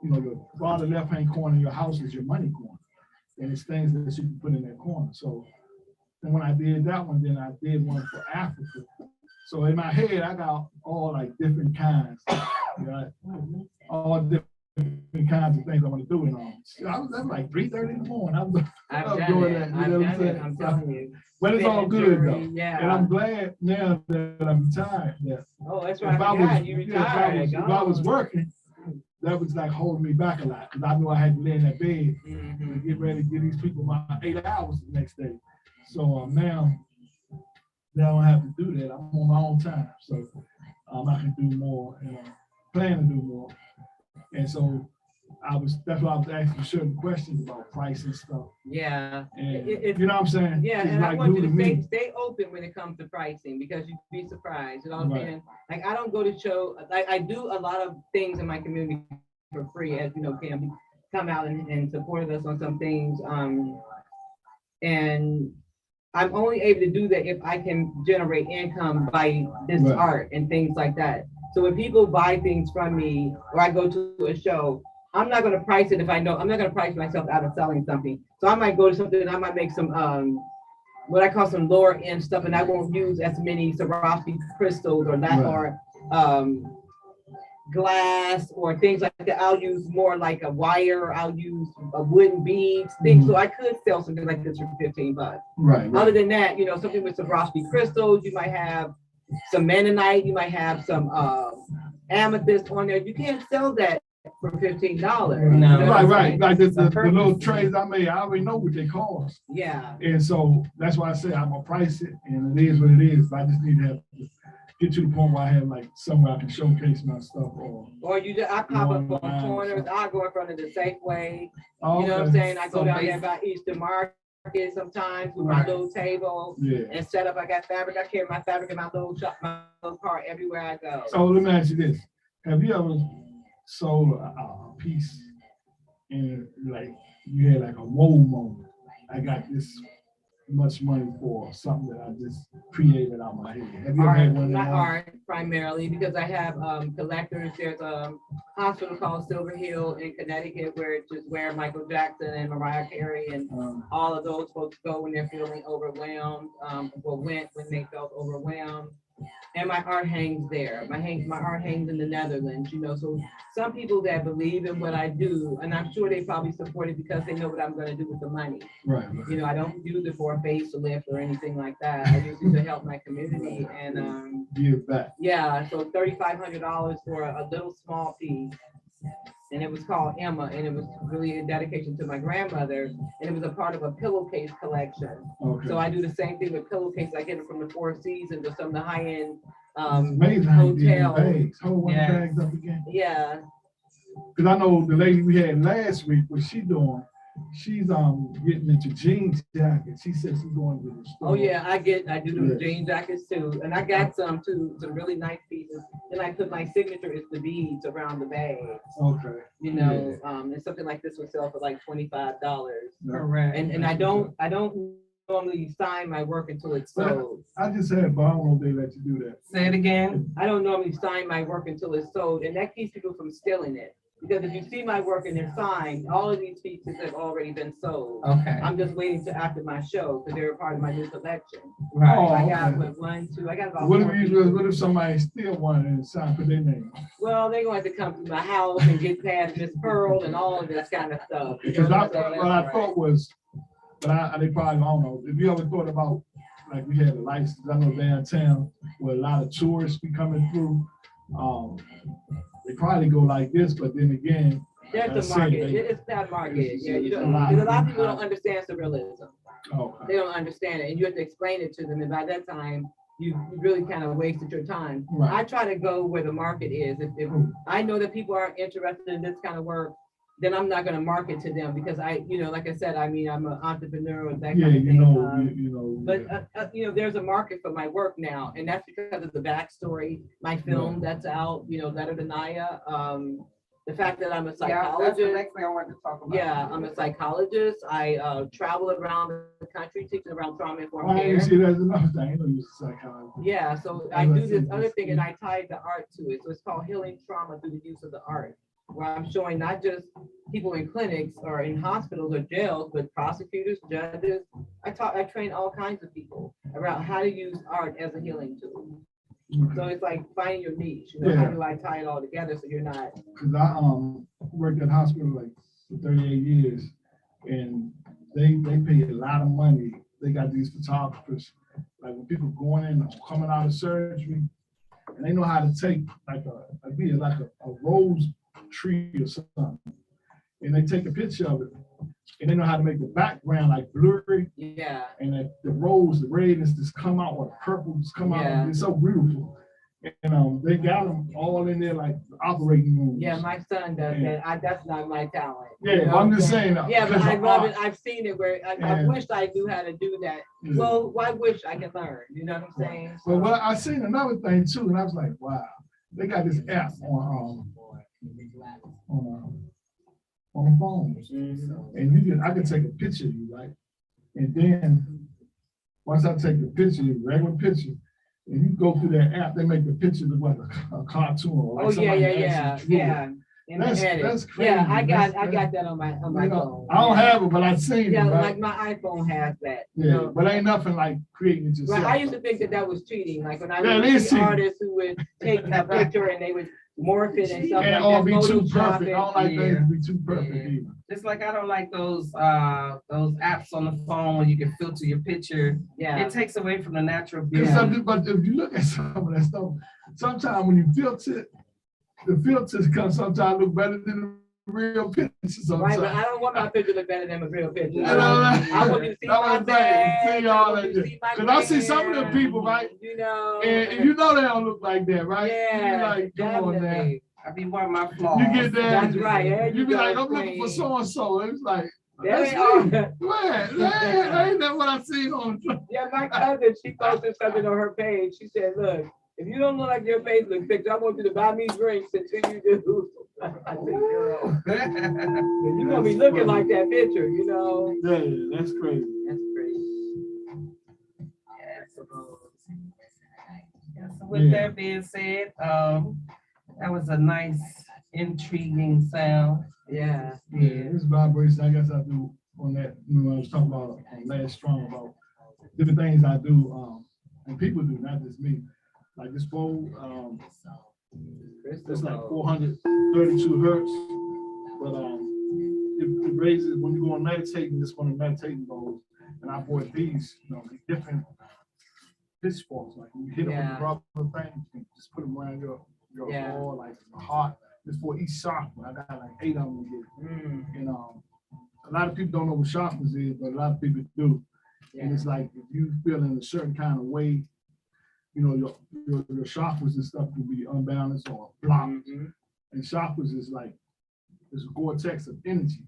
you know, the bottom left-hand corner of your house is your money corner, and it's things that you can put in that corner. So, and when I did that one, then I did one for Africa. So in my head, I got all like different kinds, right? All different kinds of things I want to do. And I was like 3:30 in the morning. I was I've doing done it. that, I've you know what done I'm it. saying? I'm telling you. But it's all good Jewelry, though. yeah. And I'm glad now that I'm retired. That Oh, that's if right. I I was, forgot. You retired. if I was working, that was like holding me back a lot, because I knew I had to lay in that bed Mhm. and get ready to give these people my 8 hours the next day. So now I don't have to do that. I'm on my own time, so I can do more and plan to do more. And so that's why I was asking certain questions about price and stuff. Yeah. And It- you know what I'm saying? Yeah, It's and I like want new you to to me. stay open when it comes to pricing, because you'd be surprised. You know what I'm Right. saying? Like, I don't go to show, like, I do a lot of things in my community for free, as you know, Cam come out and supported us on some things. And I'm only able to do that if I can generate income by this Right. art and things like that. So when people buy things from me, or I go to a show, I'm not gonna price it if I know, I'm not gonna price myself out of selling something. So I might go to something, I might make some what I call some lower end stuff, and I won't use as many Swarovski crystals or that or glass or things like that. I'll use more like a wire. I'll use a wooden beads things. So I could sell something like this for $15. Right. Other than that, you know, something with Swarovski crystals, you might have some Mennonite, you might have some amethyst on there. You can't sell that for $15. No. Right. Like the little trays I made, I already know what they cost. Yeah. And so that's why I say I'm gonna price it, and it is what it is. I just need to have get to the point where I have like somewhere I can showcase my stuff. Or you just, I pop up on corners. I go in front of the Safeway. Oh, you know what I'm saying? I go down there by Eastern Market sometimes with my little table and set up. I got fabric. I carry my fabric in my little shop, my little cart everywhere I go. So let me ask you this: have you ever sold a piece and like you had like a whoa moment? I got this much money for something that I just created out my head. Have you ever had one of Not them? art primarily, because I have collectors. There's a hospital called Silver Hill in Connecticut where Michael Jackson and Mariah Carey and all of those folks go when they're feeling overwhelmed, or went when they felt overwhelmed. And my art hangs there. My art hangs in the Netherlands, you know. So some people that believe in what I do, and I'm sure they probably support it because they know what I'm going to do with the money. Right. You know, I don't use it for a facelift or anything like that. I use it to help my community and give back. Yeah, so $3,500 for a little small piece. And it was called Emma, and it was really a dedication to my grandmother, and it was a part of a pillowcase collection. Okay. So I do the same thing with pillowcases. I get it from the Four Seasons or some of the high-end amazing how you did the hotels. bags. Hold one of the bags up again. Yeah. Because I know the lady we had last week, what she doing, she's getting into jeans jackets. She said she's going to the store. Oh yeah, I do the jean jackets too, and I got some really nice pieces. And I put my signature is the beads around the bag. Okay. You know, and something like this would sell for like $25. Correct. And I don't normally sign my work until it's sold. I just said, but I don't know if they let you do that. Say it again. I don't normally sign my work until it's sold, and that keeps people from stealing it. Because if you see my work and they're signed, all of these pieces have already been sold. Okay. I'm just waiting to after my show because they're a part of my new collection. Right. Oh, I got okay. I got about What 4 if pieces. what if somebody steal one and sign for their name? Well, they're going to have to come to my house and get past Miss Pearl and all of this kind of stuff. Because what I thought was, but they probably don't know. If you ever thought about, like we had a license, I know downtown where a lot of tourists be coming through, they probably go like this, but then again, there's a market. It's that market. Yeah, you don't. Because a lot of people don't understand surrealism. Okay. They don't understand it, and you have to explain it to them. And by that time, you really kind of wasted your time. Right. I try to go where the market is. If I know that people aren't interested in this kind of work, then I'm not going to market to them because like I said, I'm an entrepreneur and that kind of thing. You know. But there's a market for my work now, and that's because of the backstory. My film that's out, Letter to Naya. The fact that I'm a psychologist. That's the next thing I wanted to talk about. Yeah, I'm a psychologist. I travel around the country teaching around trauma-informed I care. see that's another thing. I know you're a psychologist. Yeah, so I do this other thing and I tie the art to it. So it's called Healing Trauma Through the Use of the Art, where I'm showing not just people in clinics or in hospitals or jails, but prosecutors, judges. I train all kinds of people around how to use art as a healing tool. Okay. So it's like finding your niche. How do I tie it all together so you're not? Because I worked at hospital like for 38 years, and they pay a lot of money. They got these photographers, like when people going in or coming out of surgery, and they know how to take like a rose tree or something, and they take a picture of it, and they know how to make the background like blurry. Yeah. And the rose, the redness just come out, or the purple just come out. It's so beautiful. And they got them all in there like operating rooms. Yeah, my son does that. That's not my talent. Yeah, I'm just saying. Yeah, but I love it. I've seen it where I wish I knew how to do that. Yeah. Well, why wish I could learn? You know what I'm saying? Well, I seen another thing too, and I was like, wow, they got this app on the phone, and I can take a picture of you, right? And then once I take the picture, the regular picture, and you go through that app, they make the picture look like a cartoon or like somebody actually drew it. in the That's edit. crazy. Yeah, I got That's- that on my You phone. know, I don't have it, but I've seen Yeah, it, right? like my iPhone has that. You Yeah, know? but ain't nothing like creating it yourself. Well, I used to think that was cheating, like when I Yeah, would it is see cheating. artists who would take a picture and they would morph it and stuff And like or that. be too Photoshop perfect. I it. don't like things Yeah. to be too perfect Yeah. either. Just like I don't like those apps on the phone where you can filter your picture. Yeah, It takes away from the natural Because beauty. but if you look at some of that stuff, sometimes when you filter it, the filters come sometimes look better than the real pictures right, sometimes. but I don't want my picture to look better than a real picture. You know what I mean? I want you to see That's what my I'm saying. bag, See all I want that you to shit. see my 'Cause I see some of them hair, people, right? You know. And you know they don't look like that, right? Yeah, You like, come on now. definitely. I be one of my flaws. You get that. That's right. There You be go, like, I'm looking for queen. so and so. It's like, There that's they are. me. That ain't that what I seen on. Yeah, my cousin, she posted something on her page. She said, look, if you don't look like your Facebook picture, I want you to buy me drinks until you do. I said, girl, you gonna be looking like that picture, you know? Yeah, that's crazy. That's crazy. Yes. So with Yeah. that being said, that was a nice, intriguing sound. Yeah. Yeah, this vibration, I guess I do on that, you know, I was talking about last strong about different things I do, and people do, not just me. Like this phone, it's like 432 hertz, but it raises when you go on meditating, this one of the meditating bowls, and I bought these, you know, these different pitchforks, like you hit them with the rubber thing, you can just put them around your Yeah. ball, like your heart. It's for each chakra. I got like 8 of them to get. And a lot of people don't know what chakras is, but a lot of people do. And it's like if you feel in a certain kind of way, you know, your chakras and stuff can be unbalanced or blocked. And chakras is like this vortex of energy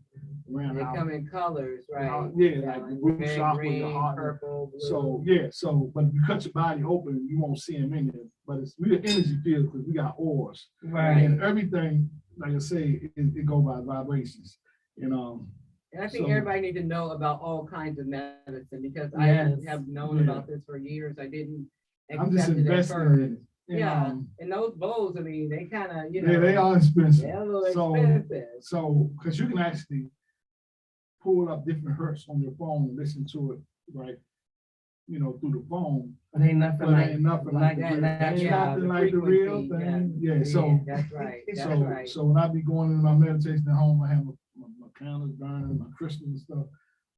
around They our- come in colors, right? yeah, like the root red, chakra, green, your heart. purple, blue. So but if you cut your body open, you won't see them in there. But it's we're energy field because we got auras. Right. And everything, like I say, it go by vibrations. And I think so- everybody need to know about all kinds of medicine because Yes. I have known Yeah. about this for years. I didn't I'm just accept it at investing first. in it. And, Yeah, and those bowls, I mean, they kind of, you know. yeah, they are expensive. They're a little So- expensive. So, because you can actually pull up different hertz on your phone and listen to it, right? You know, through the phone. But ain't nothing But like, ain't nothing like like the that real, ain't yeah, nothing the like the real frequency, thing. Yeah, Yeah, so that's right. That's so right. so when I be going into my meditation at home, I have my candles burning, my crystals and stuff.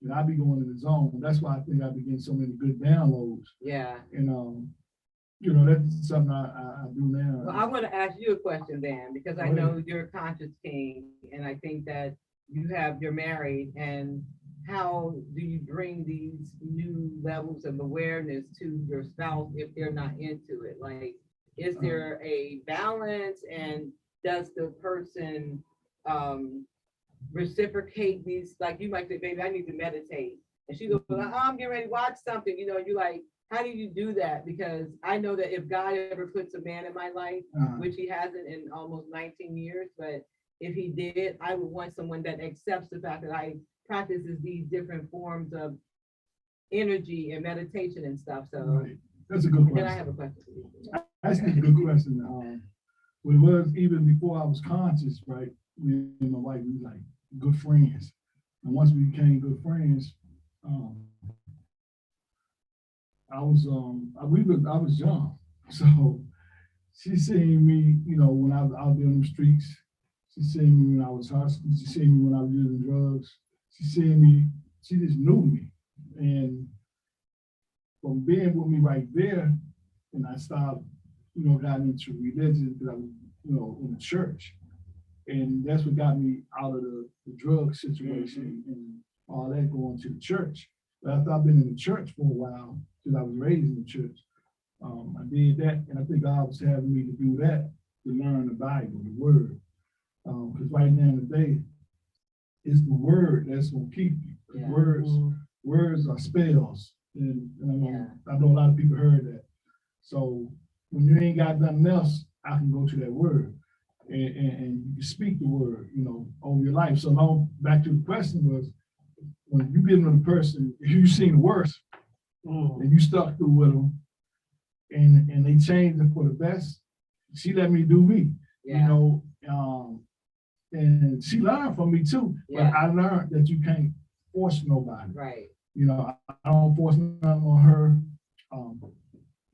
And I be going in the zone. That's why I think I be getting so many good downloads. Yeah. And you know, that's something I do now. Well, I want to ask you a question then, because I Go know ahead. you're a conscious king, and I think that you're married, and how do you bring these new levels of awareness to your spouse if they're not into it? Like, is there a balance, and does the person reciprocate these? Like, you might say, baby, I need to meditate, and she goes, oh, I'm getting ready to watch something, you know, you're like, how do you do that? Because I know that if God ever puts a man in my life, which he hasn't in almost 19 years, but if he did, I would want someone that accepts the fact that I practices these different forms of energy and meditation and stuff. So Right. That's a good then I question. have a question for you. That's a good question. Well, it was even before I was conscious, right? Me and my wife, we were like good friends. And once we became good friends, I was young. So she seen me, you know, when I was out there in the streets. She seen me when I was hustling. She seen me when I was using drugs. She seen me, she just knew me. And from being with me right there, and I started, you know, got into religion because I was, you know, in the church. And that's what got me out of the drug situation and all that going to the church. But after I've been in the church for a while, because I was raised in the church, I did that, and I think God was having me to do that, to learn the Bible, the Word. Because right now in the day, it's the Word that's going to keep you. Yeah. Words are spells, and I know a lot of people heard that. So when you ain't got nothing else, I can go to that Word, and you can speak the Word, you know, over your life. So now back to the question was, when you get with a person, if you've seen the worst, and you stuck through with them, and they changed it for the best, she let me do me. Yeah. You know, and she learned from me too. Yeah. But I learned that you can't force nobody. Right. You know, I don't force nothing on her.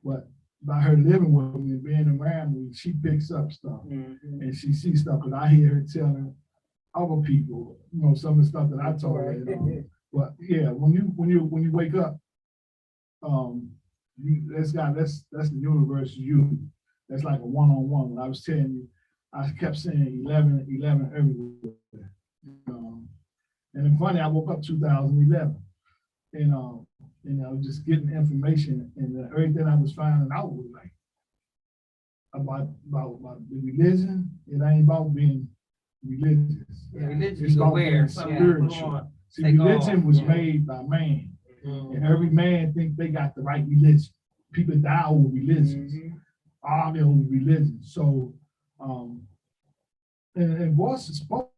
But by her living with me and being around me, she picks up stuff Mhm. and she sees stuff. Cause I hear her telling other people, you know, some of the stuff that I told her. But yeah, when you wake up, that's the universe you. That's like a one-on-one. When I was telling you, I kept saying 11, 11 everywhere. And then funny, I woke up 2011, and I was just getting information, and everything I was finding out was like about the religion. It ain't about being religious. Yeah. Religion It's is about aware. being Something spiritual. going See, take religion off. was Yeah. made by man, Mhm. and every man think they got the right religion. People die over religions, Mhm. argue over religion. So, and voices spoke.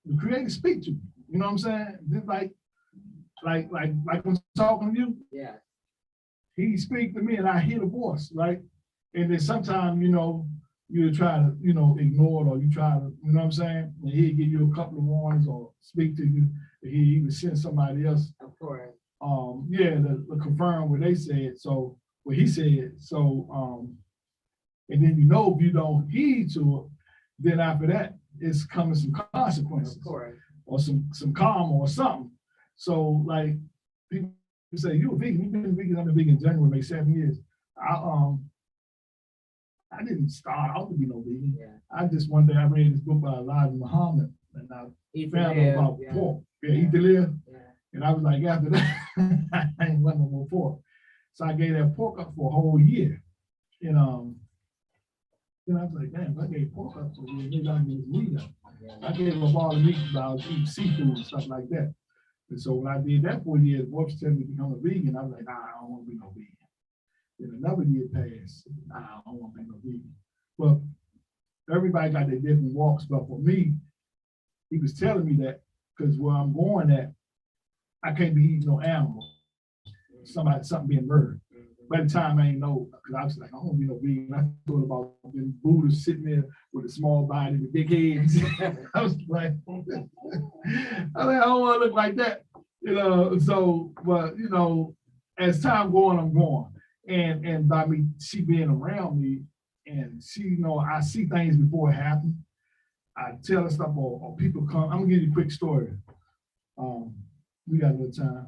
The Creator speak to you. You know what I'm saying? Just like I'm talking to you. Yeah. He speak to me, and I hear the voice, right? And then sometimes, you try to, ignore it, or you try to, you know what I'm saying? And he'll give you a couple of warnings or speak to you. He even send somebody else, Of course. to confirm what they said. So what he said. So, and then if you don't heed to it, then after that, it's coming some consequences. Of course. Or some karma or something. So like people say, you a vegan, you've been vegan, I've been vegan in January, maybe 7 years. I didn't start out to be no vegan. Yeah. I just one day I read this book by Elijah Muhammad, and I Eat to found live, out about yeah. pork. Eat to live. Yeah. And I was like, after that, I ain't want no more pork. So I gave that pork up for a whole year. And then I was like, damn, if I gave pork up for a year, maybe I can get meat up. I gave up all the meat, but I was eating seafood and stuff like that. And so when I did that for a year, the voice telling me to become a vegan, I was like, nah, I don't want to be no vegan. Then another year passed, nah, I don't want to be no vegan. But everybody got their different walks, but for me, he was telling me that because where I'm going at, I can't be eating no animals. Something being murdered. By the time I ain't know, because I was like, I don't want to be no vegan. I thought about them Buddhas sitting there with a small body, with big heads. I was like, I don't want to look like that, So, but as time going, I'm going, and by me, she being around me, and she, I see things before it happens. I tell her stuff, or people come. I'm gonna give you a quick story. We got a little time.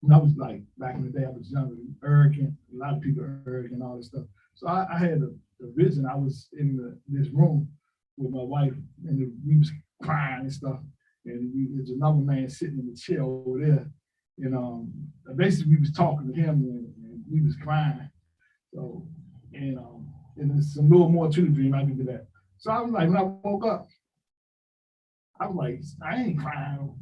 When I was like back in the day, I was younger, arrogant. A lot of people are arrogant, all this stuff. So I had a vision. I was in this room with my wife, and we was crying and stuff. And there's another man sitting in the chair over there. And basically we was talking to him, and we was crying. So and there's a little more to the dream. I can do that. So I was like, when I woke up, I was like, I ain't crying,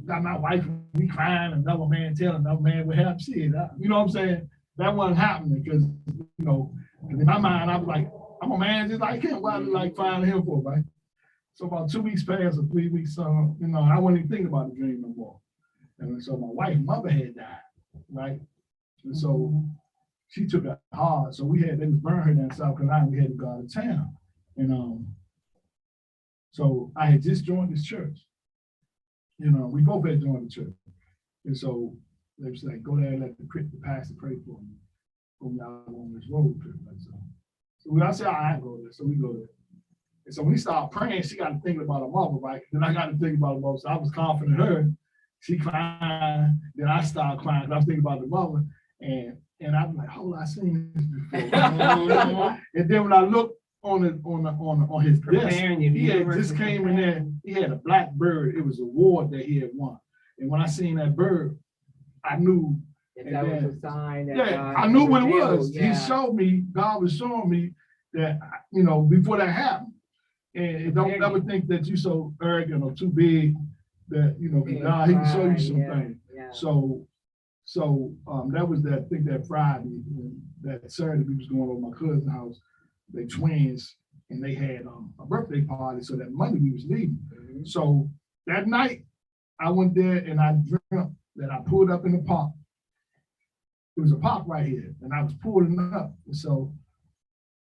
got my wife, we crying, another man telling another man what happened. Shit, you know what I'm saying? That wasn't happening because, in my mind, I was like, I'm a man just like him. Why I like crying him for, right? So about 2 weeks passed or 3 weeks, I wasn't even thinking about the dream no more. And so my wife's mother had died, right? And so she took it hard. So they was burning her down in South Carolina. We had to go out of town. And so I had just joined this church. We both had joined the church. And so they was like, go there and let the pastor pray for me. Go out on this road trip. So I said, all right, go there. So we go there. And so when he started praying, she got to think about her mother, right? Then I got to think about her mother. So I was confident in her. She crying. Then I started crying because I was thinking about the mother. And I was like, hold on, I seen this before. And then when I looked on his desk, he had just came in there. He had a black bird. It was an award that he had won. And when I seen that bird, I knew. That was a sign. I knew what it was. Yeah. He showed me. God was showing me that before that happened. And don't ever think that you're so arrogant or too big that he can show you some things. Yeah. So that was that. I think that Friday, that Saturday we was going over my cousin's house. They twins, and they had a birthday party. So that Monday we was leaving. Mhm. So that night I went there and I dreamt that I pulled up in the park. There was a park right here, and I was pulling up. And so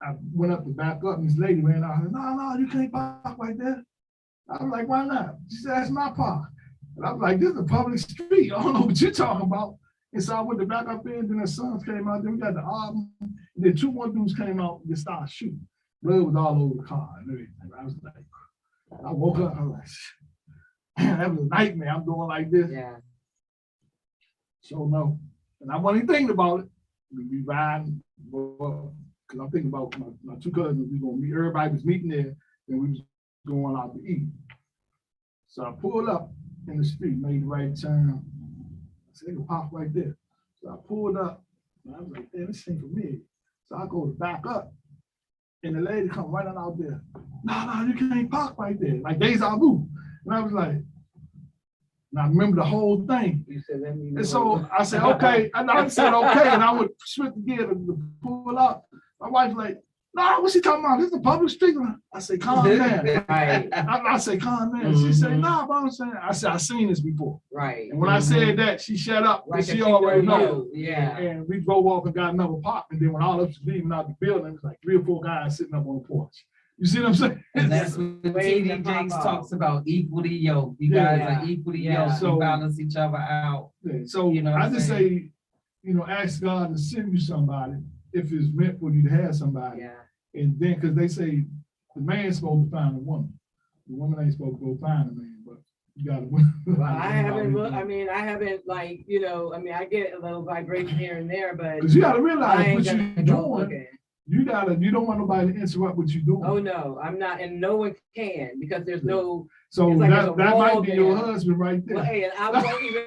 I went up to back up, and this lady ran out. No, you can't park right there. I was like, why not? She said, that's my park. And I was like, this is a public street. I don't know what you're talking about. And so I went to back up in, then the sons came out, then we got the album, and then 2 more dudes came out and started shooting. Blood was all over the car and everything. I was like, I woke up, I was like, that was a nightmare. I'm doing like this. Yeah. So no. And I wasn't even thinking about it. We be riding, because I'm thinking about my 2 cousins, we gonna meet, everybody was meeting there, and we was going out to eat. So I pulled up in the street, made the right turn. I said, they can park right there. So I pulled up, and I was like, damn, this ain't for me. So I go to back up, and the lady come right on out there. No, you can't park right there. Like deja vu. And I was like, and I remember the whole thing. You said, let me know. And so I said, okay. And I said, okay. And I would switch the gear to pull up. My wife's like, no, what's she talking about? This is a public street. I said, calm down. Right. I said, calm down. She said, no, but I'm saying, I said, I've seen this before. Right. And when I said that, she shut up. Right, She already know. Yeah. And we drove off and got another pop. And then when all of us leaving out the building, it was like 3 or 4 guys sitting up on the porch. You see what I'm saying? And that's what TD Jakes talks about, equally yoked. You Yeah. guys are equally Yeah. yoked, So- you balance each other out. Yeah, so You know what I I'm just saying? say, ask God to send you somebody if it's meant for you to have somebody. Yeah. And then, because they say the man's supposed to find a woman. The woman ain't supposed to go find a man, but you gotta. Well, I haven't looked, I haven't like, I get a little vibration here and there, but Because you gotta I realize ain't what gonna you're go doing. looking. You don't want nobody to interrupt what you're doing. Oh, no, I'm not, and no one can, because there's no, So it's like there's that a might wall be your there. husband right well, there. hey, and I won't even,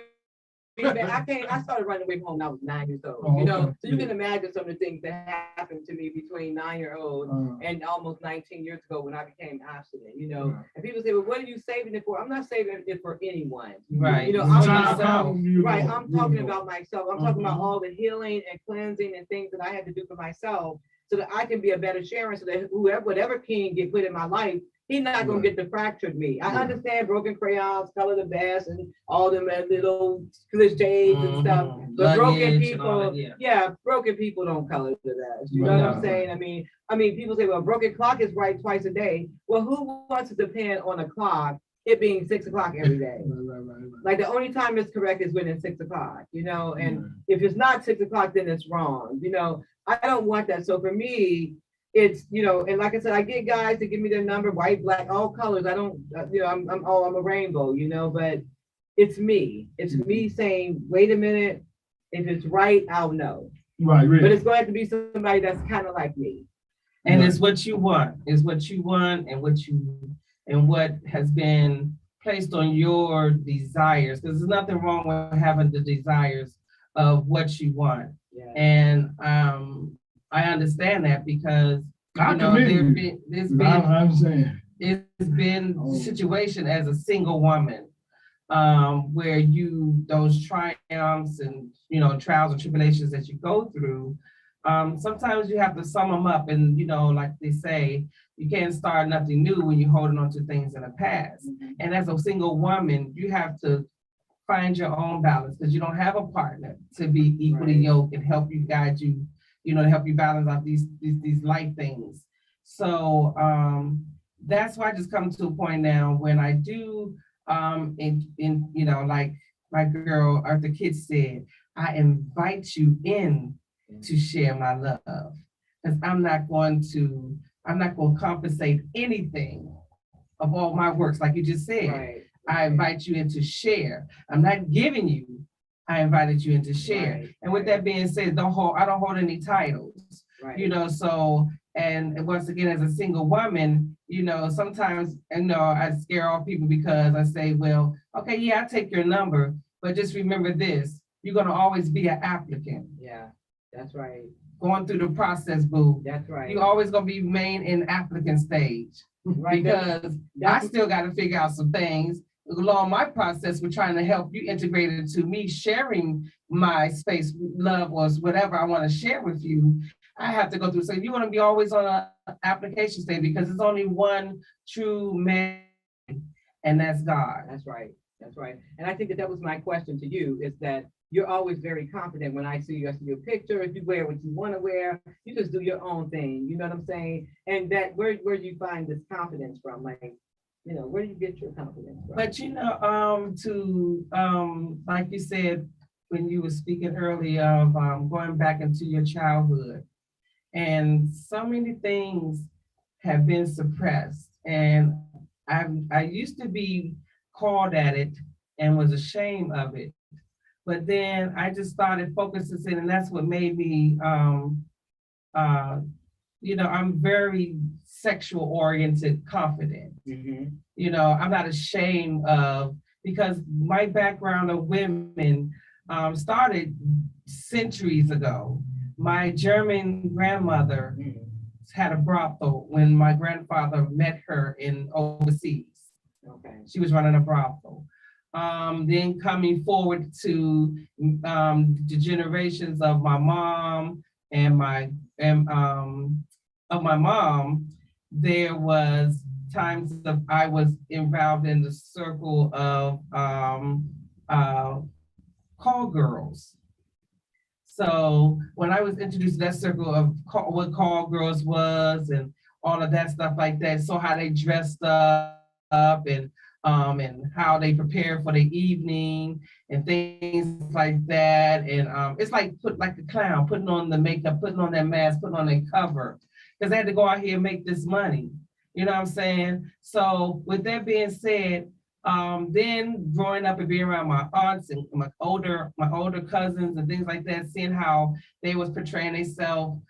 I started running away from home when I was 9 years old, Oh, okay. so you can imagine some of the things that happened to me between 9-year-old and almost 19 years ago when I became abstinent, Yeah. and people say, well, what are you saving it for? I'm not saving it for anyone. Right. I'm Time myself. comes, you Right, know, I'm you talking know. about myself. I'm talking about all the healing and cleansing and things that I had to do for myself so that I can be a better sharer, so that whatever king get put in my life, he's not gonna get the fractured me. I understand broken crayons, color the best, and all them little cliches and stuff. But broken Luggage and all people, that, yeah, broken people don't color the best. You know what I'm Right. saying? I mean, people say, well, a broken clock is right twice a day. Well, who wants to depend on a clock, it being 6 o'clock every day? Right. Like the only time it's correct is when it's 6 o'clock, and Right. if it's not 6 o'clock, then it's wrong. I don't want that. So for me, it's, and like I said, I get guys to give me their number, white, black, all colors. I don't, I'm a rainbow, but it's me. It's me saying, wait a minute, if it's right, I'll know. Right, But really. it's going to be somebody that's kind of like me. And Right. it's what you want, and what has been placed on your desires. Because there's nothing wrong with having the desires of what you want. Yeah. And I understand that because I commend you. I'm saying. it's been Oh. situation as a single woman, where those triumphs and, trials and tribulations that you go through, sometimes you have to sum them up and, like they say, you can't start nothing new when you're holding on to things in the past. And as a single woman, you have to find your own balance because you don't have a partner to be equally Right. yoked and help you guide you, to help you balance out these life things. So that's why I just come to a point now when I do, like my girl Arthur Kidd said, I invite you in to share my love. Because I'm not going to compensate anything of all my works, like you just said. Right. I invite you in to share. I'm not giving you, I invited you in to share. Right. And with that being said, I don't hold any titles, Right. so, and once again, as a single woman, sometimes, I scare off people because I say, well, okay, yeah, I'll take your number, but just remember this, you're gonna always be an applicant. Yeah, that's right. Going through the process, boo. That's right. You always gonna be main in applicant stage Right. because I still gotta figure out some things along my process. We're trying to help you integrate it to me sharing my space, love, or whatever I want to share with you. I have to go through. So you want to be always on an application stage because there's only one true man, and that's God. That's right. That's right. And I think that was my question to you, is that, you're always very confident. When I see your pictures, you wear what you want to wear. You just do your own thing. You know what I'm saying? And that where do you find this confidence from? Like, where do you get your confidence from? But like you said, when you were speaking earlier of going back into your childhood, and so many things have been suppressed. And I used to be called at it and was ashamed of it. But then I just started focusing, and that's what made me, I'm very sexual oriented, confident. Mm-hmm. I'm not ashamed of, because my background of women started centuries ago. My German grandmother had a brothel when my grandfather met her in overseas. Okay. She was running a brothel. Then coming forward to the generations of my mom and of my mom, there was times of I was involved in the circle of call girls. So when I was introduced to that circle of what call girls was and all of that stuff like that, so how they dressed up and how they prepare for the evening and things like that. And it's like like a clown, putting on the makeup, putting on that mask, putting on their cover, because they had to go out here and make this money. You know what I'm saying? So with that being said, then growing up and being around my aunts and my older cousins and things like that, seeing how they was portraying themselves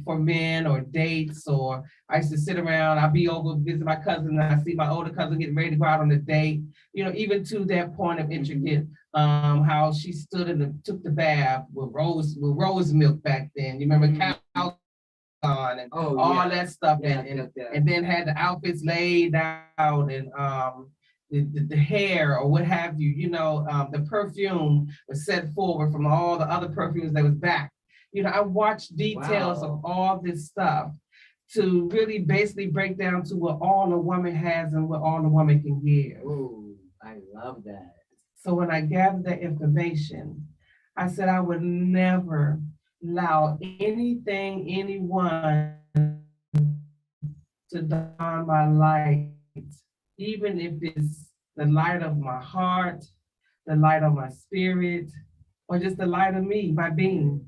for men or dates, or I used to sit around, I'd be over visit my cousin and I see my older cousin getting ready to go out on a date, even to that point of intricate, how she stood took the bath with rose milk back then. You remember cow on and all that stuff, and then had the outfits laid out and the hair or what have you, the perfume was set forward from all the other perfumes that was back. I watched details of all this stuff to really basically break down to what all a woman has and what all a woman can give. Ooh, I love that. So when I gathered that information, I said I would never allow anyone to don my light, even if it's the light of my heart, the light of my spirit, or just the light of me, my being.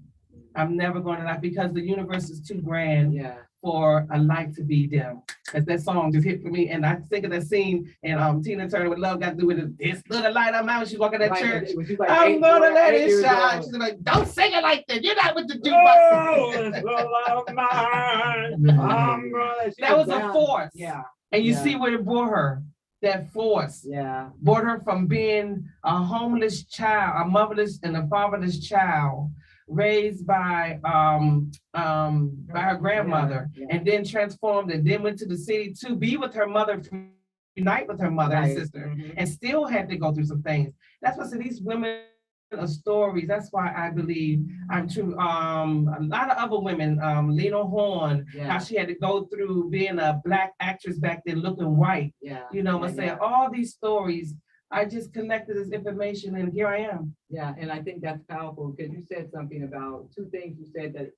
I'm never going to lie, because the universe is too grand for a light to be dim. As that song just hit for me, and I think of that scene, and Tina Turner with Love Got to Do with it. This little light I'm out. She's walking that church. Like I'm gonna let it shine. She's like, don't sing it like that. You're not with the jukebox. That was a force. Yeah. And you see where it brought her. That force brought her from being a homeless child, a motherless and a fatherless child, raised by her grandmother, and then transformed and then went to the city to be with her mother, to unite with her mother and sister, and still had to go through some things. That's why I said these women are stories. That's why I believe I'm true. A lot of other women, Lena Horne, how she had to go through being a Black actress back then, looking white. I'm saying all these stories. I just collected this information, and here I am. Yeah, and I think that's powerful, because you said something about two things you said that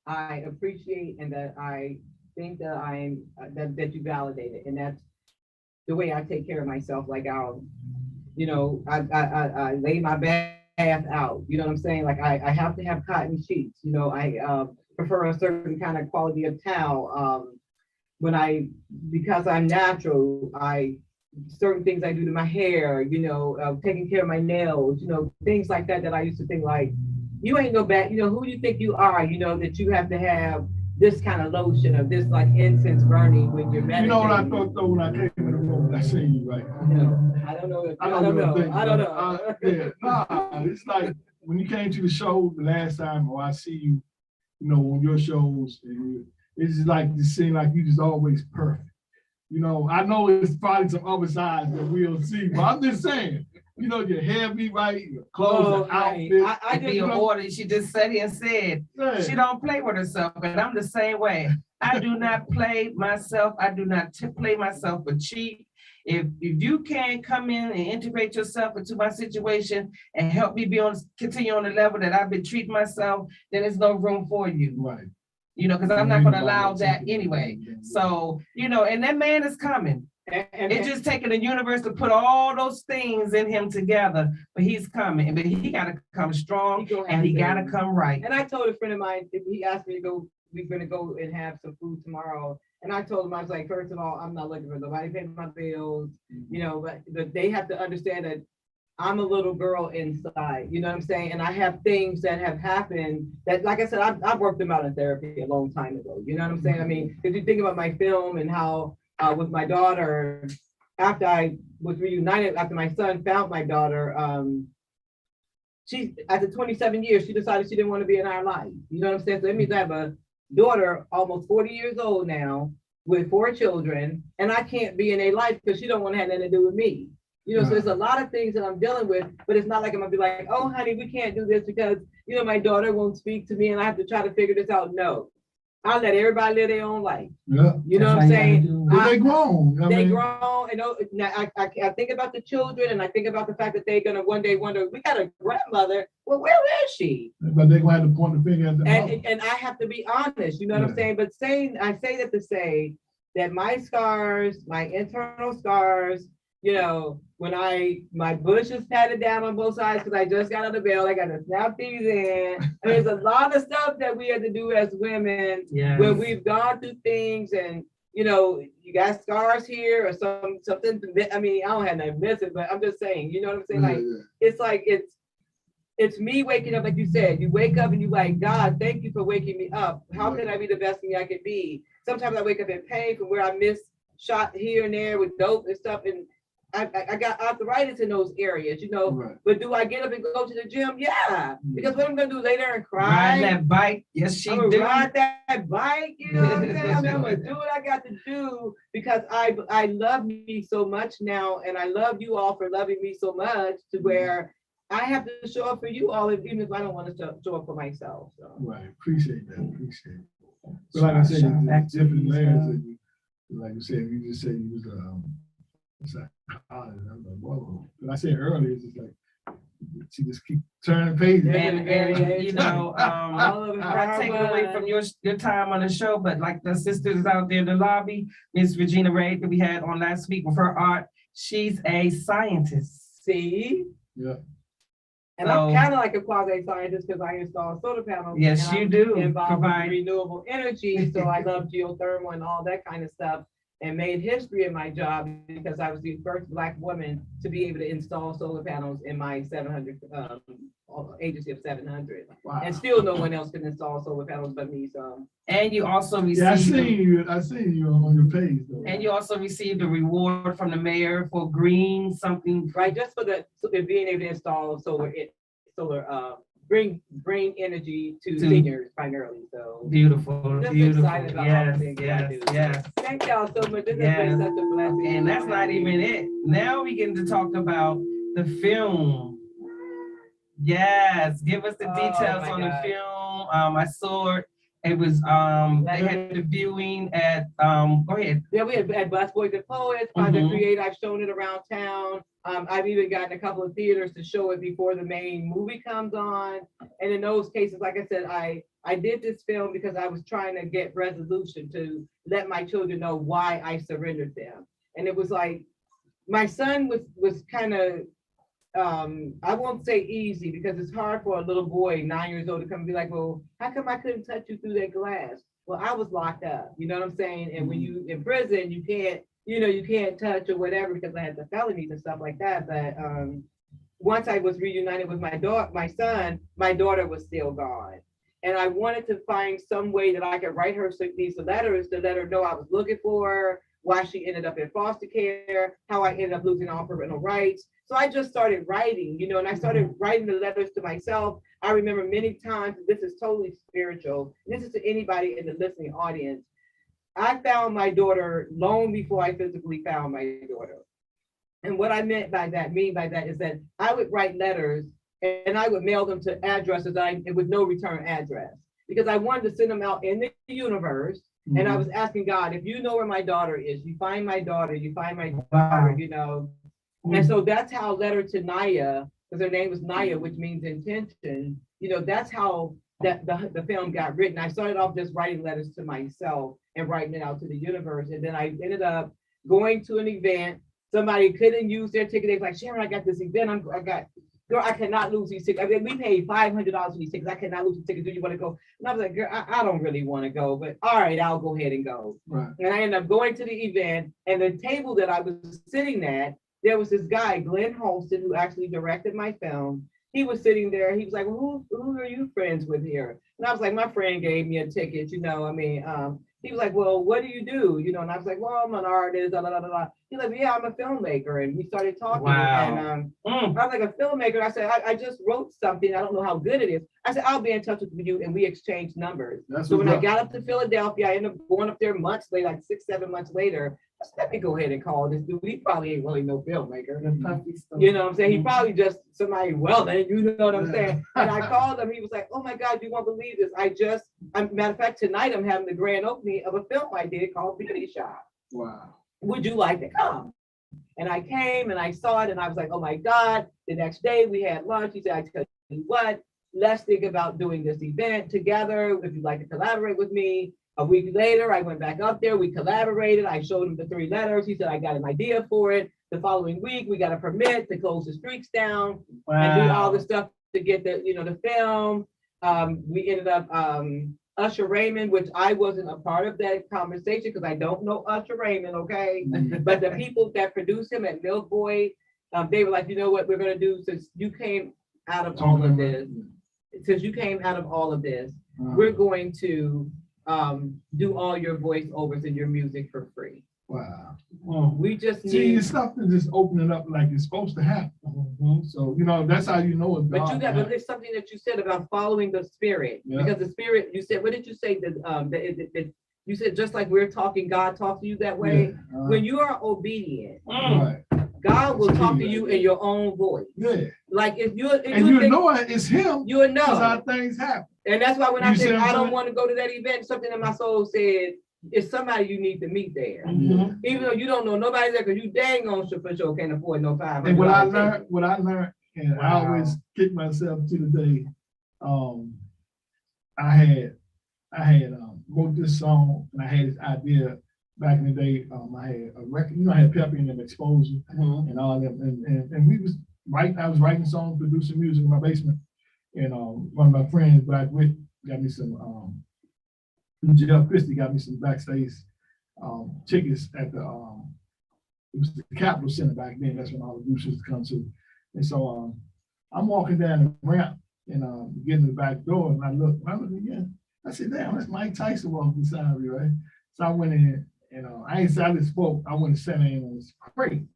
I appreciate and that I think that that you validated, and that's the way I take care of myself. Like I lay my bath out. You know what I'm saying? Like I have to have cotton sheets. I prefer a certain kind of quality of towel. Because I'm natural, certain things I do to my hair, taking care of my nails, things like that I used to think like, you ain't no bad, who do you think you are, that you have to have this kind of lotion or this like incense burning when you're meditating. You know what I thought though when I came in the room, I seen you right. I don't know. It's like when you came to the show the last time, or I see you, on your shows, it's just like, it seems like you just always perfect. I know it's probably some other sides that we'll see, but I'm just saying, your hair be right, your clothes, the outfit. I be an order. She just sat here and said, she don't play with herself, and I'm the same way. I do not play myself. I do not play myself for cheap. if you can't come in and integrate yourself into my situation and help me continue on the level that I've been treating myself, then there's no room for you. Right. Because I'm not gonna allow that anyway. So, and that man is coming. It's just taking the universe to put all those things in him together, but he's coming. But he gotta come strong and he gotta come right. And I told a friend of mine, if he asked me to go, we're gonna go and have some food tomorrow. And I told him, I was like, first of all, I'm not looking for nobody paying my bills, but they have to understand that I'm a little girl inside, you know what I'm saying? And I have things that have happened that, like I said, I've worked them out in therapy a long time ago. You know what I'm saying? I mean, if you think about my film and how with my daughter, after I was reunited, after my son found my daughter, she, after 27 years, she decided she didn't want to be in our life. You know what I'm saying? So it means I have a daughter, almost 40 years old now, with 4 children, and I can't be in a life because she don't want to have anything to do with me. So there's a lot of things that I'm dealing with, but it's not like I'm gonna be like, oh, honey, we can't do this because, my daughter won't speak to me and I have to try to figure this out. No, I'll let everybody live their own life. Yeah. You know what I'm saying? They grown. They grown, and I think about the children, and I think about the fact that they're gonna one day wonder, we got a grandmother. Well, where is she? But they're gonna have to point the finger at them. And I have to be honest. You know what I'm saying? But I say that to say that my scars, my internal scars, when my bush is patted down on both sides because I just got out of bail, I got to snap these in. And there's a lot of stuff that we have to do as women when we've gone through things, and you got scars here or something. I mean, I don't have nothing missing, but I'm just saying, you know what I'm saying? It's me waking up, like you said. You wake up and you like, God, thank you for waking me up. How can I be the best me I can be? Sometimes I wake up in pain from where I missed shot here and there with dope and stuff, and I got arthritis in those areas, but do I get up and go to the gym? Yeah, because what I'm gonna do, lay there and cry? Ride that bike, yes, she do. Ride that bike, you know what I'm saying? I'm gonna do what I got to do because I love me so much now, and I love you all for loving me so much to where I have to show up for you all, even if I don't want to show up for myself. So. Right, appreciate that, But like I said, it's different layers. Like you said, you just said you was it's like, I'm like, whoa. But I said earlier, it's just like, she just keep turning pages. And not taking away from your time on the show, but like the sisters out there in the lobby, Miss Regina Ray that we had on last week with her art, she's a scientist. See? Yeah. And I'm kind of like a quasi-scientist because I install solar panels. Yes, you do. Involved in renewable energy. So I love geothermal and all that kind of stuff, and made history in my job because I was the first Black woman to be able to install solar panels in my 700 agency of 700. Wow. And still no one else can install solar panels but me. So. And you also received. Yeah, I seen you on your page though. And you also received a reward from the mayor for green something. Right, just for being able to install solar bring energy to seniors primarily. So beautiful, just beautiful. Excited about all the things I do. Yes. Thank y'all so much. This has been such a blessing. And that's not even it. Now we get to talk about the film. Yes, give us the details on the film. I saw it. It was they had the viewing at go ahead. Yeah, we had at Bus Boys and Poets, Project Create. I've shown it around town. I've even gotten a couple of theaters to show it before the main movie comes on. And in those cases, like I said, I did this film because I was trying to get resolution to let my children know why I surrendered them. And it was like my son was kind of I won't say easy because it's hard for a little boy 9 years old to come and be like, well, how come I couldn't touch you through that glass? Well, I was locked up, you know what I'm saying? And when you in prison, you can't touch or whatever because I had the felonies and stuff like that. But once I was reunited with my son, my daughter was still gone. And I wanted to find some way that I could write her these letters to let her know I was looking for her, why she ended up in foster care, how I ended up losing all parental rights. So I just started writing, and I started writing the letters to myself. I remember many times, this is totally spiritual. This is to anybody in the listening audience. I found my daughter long before I physically found my daughter. And what I mean by that is that I would write letters and I would mail them to addresses with no return address because I wanted to send them out in the universe And I was asking God, if you know where my daughter is, you find my daughter, Wow. you know. And so that's how Letter to Naya, because her name was Naya, which means intention, you know, that's how that the film got written. I started off just writing letters to myself and writing it out to the universe. And then I ended up going to an event. Somebody couldn't use their ticket. They was like, Sharon, I got this event. Girl, I cannot lose these tickets. I mean, we paid $500 for these tickets. I cannot lose the tickets. Do you want to go? And I was like, girl, I don't really want to go, but all right, I'll go ahead and go. Right. And I ended up going to the event, and the table that I was sitting at, there was this guy, Glenn Holston, who actually directed my film. He was sitting there. He was like, well, who are you friends with here? And I was like, my friend gave me a ticket, you know, I mean, he was like, well, what do you do? You know, and I was like, well, I'm an artist, da, da, da, da. He's like, yeah, I'm a filmmaker. And we started talking. Wow. And I was like, a filmmaker. I said, I just wrote something. I don't know how good it is. I said, I'll be in touch with you. And we exchanged numbers. That's So when I what's got up to Philadelphia, I ended up going up there months later, like 6-7 months later. I said, let me go ahead and call this dude. He probably ain't really no filmmaker. You know what I'm saying? He probably just somebody well-known, you know what I'm saying? And I called him. He was like, oh my God, you won't believe this. Matter of fact, tonight I'm having the grand opening of a film I did called Beauty Shop. Wow. Would you like to come? And I came and I saw it and I was like, oh my God. The next day we had lunch. He said, I tell you what, let's think about doing this event together. If you'd like to collaborate with me. A week later, I went back up there. We collaborated. I showed him the 3 letters. He said, I got an idea for it. The following week, we got a permit to close the streets down and do all the stuff to get the, you know, the film. We ended up Usher Raymond, which I wasn't a part of that conversation because I don't know Usher Raymond, okay? But the people that produced him at Milk Boy, they were like, you know what we're gonna do since you came out of all of this, we're going to do all your voiceovers and your music for free. Wow. Well, we just See, need, it's stuff that's just opening up like it's supposed to happen. So, you know, that's how you know it's but God. you got, but there's something that you said about following the spirit, Yeah. because the spirit, you said, what did you say that, you said, just like we're talking, God talks to you that way. Yeah. When you are obedient, Right. God will talk to you in your own voice. Yeah. Like if you know it's him. you would That's know. how things happen. And that's why when I You see said what I'm I don't saying? want to go to that event, something in my soul said, it's somebody you need to meet there. Mhm. Even though you don't know nobody there, because you dang on for sure can't afford no $500. And what I learned, and I Wow. always kick myself to the day, I had wrote this song and I had this idea back in the day. I had a record, you know, I had Peppy and them Exposure Mhm. and all them, and we was writing. I was writing songs, producing music in my basement, and one of my friends back with got me some. Jeff Christie got me some backstage tickets at the it was the Capitol Center back then. That's when all the groups used to come to. And so I'm walking down the ramp and getting to the back door, and I look again. I said, "Damn, that's Mike Tyson walking beside me, right?" So I went in and I ain't sadly spoke. I went and sat in on this crate,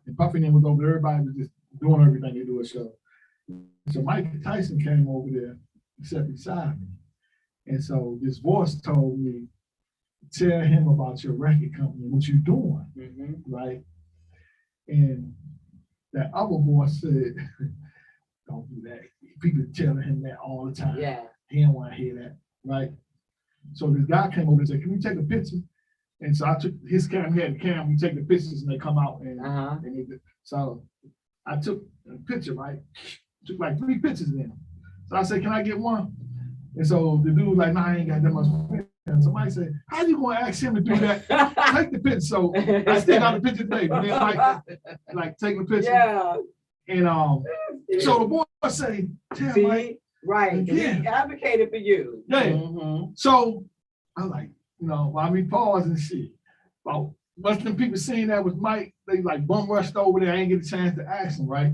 and Puffy and them was over there. Everybody was just doing everything they do a show. So Mike Tyson came over there and sat beside me. And so this voice told me, tell him about your record company, what you're doing, right? And that other voice said, don't do that. People telling him that all the time. Yeah. He didn't want to hear that, right? So this guy came over and said, can we take a picture? And so I took his camera, he had the camera, we take the pictures and they come out. So I took a picture, right? Took like 3 pictures then. So I said, can I get one? And so the dude was like, nah, I ain't got that much. And somebody said, how you gonna ask him to do that? Take the picture. So I still got the picture today, but then like taking the picture. Yeah. And so the boy say, tell See? Mike, Right. Yeah. He advocated for you. yeah. Mhm. So I'm like, you know, while we pause and shit. Well, most of them people seeing that was Mike, they like bum rushed over there. I ain't get a chance to ask him, right?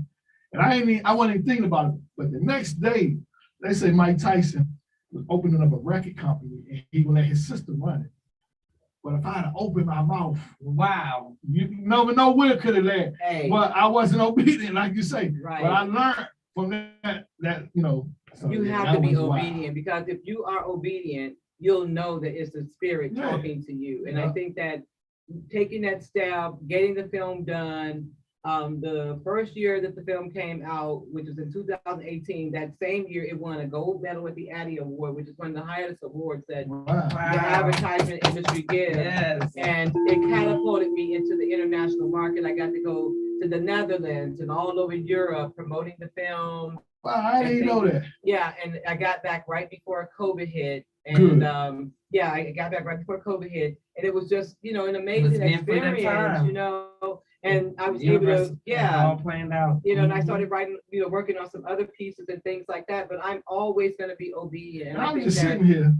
And I wasn't even thinking about it. But the next day, they say Mike Tyson was opening up a record company and he would let his sister run it. But if I had opened my mouth, Wow. you never know where it could have led. Hey. But I wasn't obedient, like you say. Right. But I learned from that you know. So, You yeah, have that to be was wild. obedient, because if you are obedient, you'll know that it's the spirit Yeah. talking to you. And I Yeah. think that taking that step, getting the film done, The first year that the film came out, which was in 2018, that same year it won a gold medal at the Addy Award, which is one of the highest awards that Wow. the advertisement industry gives. Yes. And it catapulted me into the international market. I got to go to the Netherlands and all over Europe promoting the film. Wow, I didn't know that. Yeah, and I got back right before COVID hit. Good. And yeah, I got back right before COVID hit. And it was just, an It was amazing meant for the experience, time. and I was Universe able to, all planned out. and I started writing, working on some other pieces and things like that, but I'm always going to be obedient. And And I I was think just that, sitting here,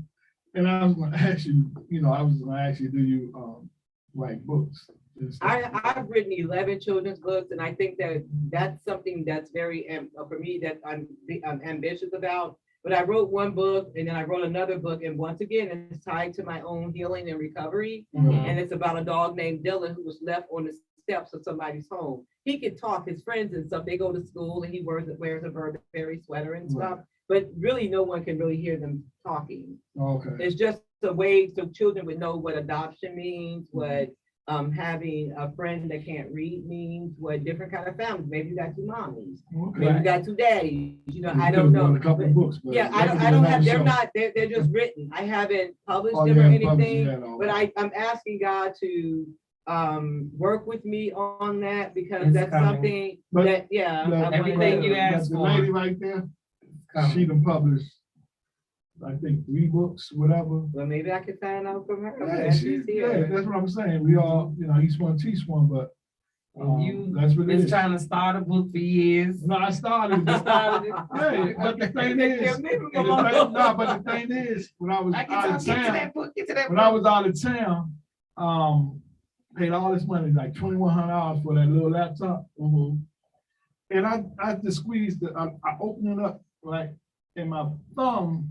and I was going to ask you, I was going to ask you, do you write books? And stuff? I've written 11 children's books, and I think that that's something that's very, for me, that I'm ambitious about. But I wrote one book, and then I wrote another book, and once again, it's tied to my own healing and recovery. Mhm. And it's about a dog named Dylan who was left on the steps of somebody's home. He could talk, his friends and stuff, they go to school, and he wears a Burberry sweater and stuff. But really, no one can really hear them talking. Okay. It's just a way so children would know what adoption means, what having a friend that can't read means, what different kind of families. Maybe you got two mommies, maybe you got two daddies. I don't know. A couple of books, but Yeah, that could I be don't another have. They're show. not. They're just written. I haven't published Oh, them you or haven't published anything. yet, all But right. I'm asking God to work with me on that, because It's that's coming. something But that I wanna everything do. you ask The for. lady right there, Coming. she done published, I think, 3 books, whatever. Well, maybe I could find out from her. Yeah, when she's here. that's what I'm saying. We all, each one teach one, but And you that's what it been is. trying to start a book for years. No, I started. it. Started it. Yeah, but the thing They is, kept me from and going. but the thing is, when I was I out of get to town, that book, get to that when I was out of town, paid all this money, like $2,100 for that little laptop. And I just squeezed it, I opened it up, right, and my thumb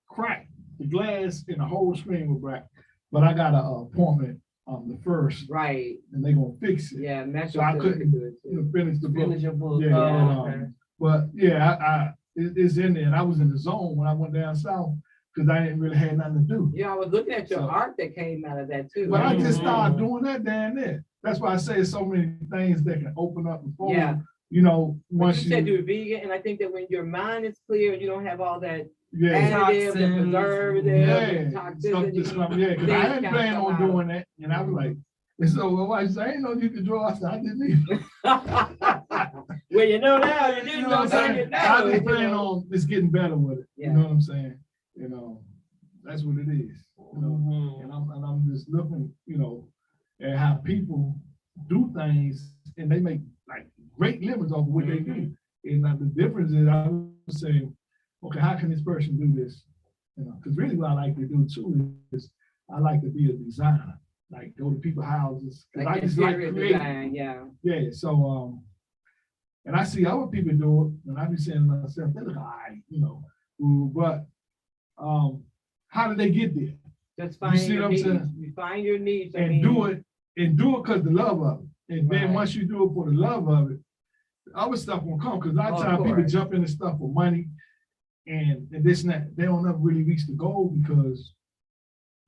cracked the glass and the whole screen was cracked. But I got an appointment the first, Right. and they gonna fix it. Yeah, Metro So I said couldn't, could do it too. finish the book. Finish your book. Yeah, Oh, and, okay. But yeah, it's in there, and I was in the zone when I went down south because I didn't really have nothing to do. Yeah, I was looking at your So- art that came out of that too. But I just Mhm. started doing that down there. That's why I say so many things that can open up before Yeah. you. But Once you said you're vegan, and I think that when your mind is clear, you don't have all that yeah, additives and Toxins. preservatives yeah, and stuff toxicity. just come, yeah, because things I hadn't kinda planned come on out. doing that, and I was like, and so my wife said, I didn't know you could draw. I said, I didn't either. Well, you know now, you You didn't know know what I'm now, you saying? know. I just you plan know. on just getting better with it. Yeah. You know what I'm saying? That's what it is. Mhm. And I'm just looking, at how people do things and they make like great livings off of what they do. And the difference is I would say, okay, how can this person do this? Because really what I like to do too is I like to be a designer, like go to people's houses. 'Cause I Like just like interior creating. design, yeah. Yeah, so and I see other people do it, and I be saying to myself, they look all right, but how did they get there? Just finding see your what I'm niche. saying? You find your niche. I And mean, do it because the love of it. And then Right. once you do it for the love of it, other stuff will come. Because a lot Oh, of of times people course. jump into stuff for money and this and that. They don't ever really reach the goal because,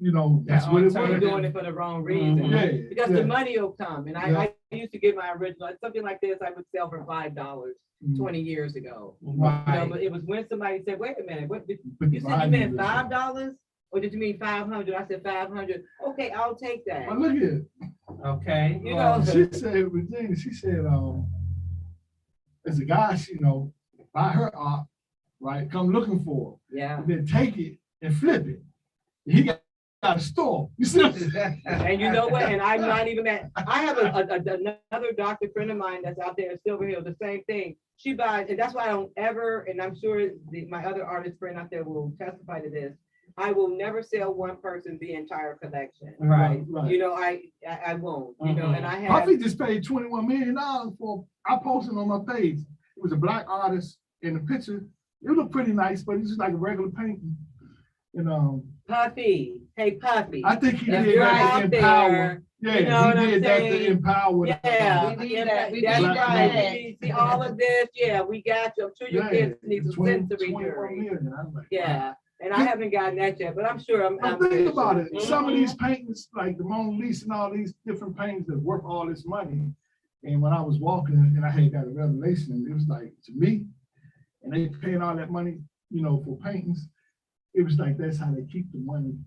that's what it So you're was. doing it for the wrong reason. Mhm. Yeah, Because yeah. the money will come. And Yeah. I used to get my original, something like this, I would sell for $5 Mm. 20 years ago. Right. But it was when somebody said, wait a minute, what did But you the said you value meant is- $5? Or did you mean 500? I said 500. Okay, I'll take that. But look at it. Okay. You know, She said, Virginia, she said, as a guy, buy her art, right? Come looking for it. Yeah. And then take it and flip it. He got a store. You see what I'm saying? And you know what? And I'm not even mad. I have another doctor friend of mine that's out there in Silver Hill, the same thing. She buys, and that's why I don't ever, and I'm sure my other artist friend out there will testify to this. I will never sell one person the entire collection. Right. Right. I won't, and I have, Puffy just paid $21 million for, I posted on my page. It was a black artist in the picture. It looked pretty nice, but it's just like a regular painting. Puffy, hey Puffy. I think he If did you're that to out empower. there, Yeah, you know what he I'm did that to saying? empower. Yeah, We need that. We that's need right. that. We see all of this. Yeah, we got you. I'm sure your kids need some 20 sensory 21 jury. million. I'm like, Yeah, and I haven't gotten that yet, but I'm sure I'm. But think about it. ambitious. Some of these paintings, like the Mona Lisa and all these different paintings that worth all this money, And when I was walking and I had got a revelation, and it was like, to me, and they paying all that money, you know, for paintings, it was like, that's how they keep the money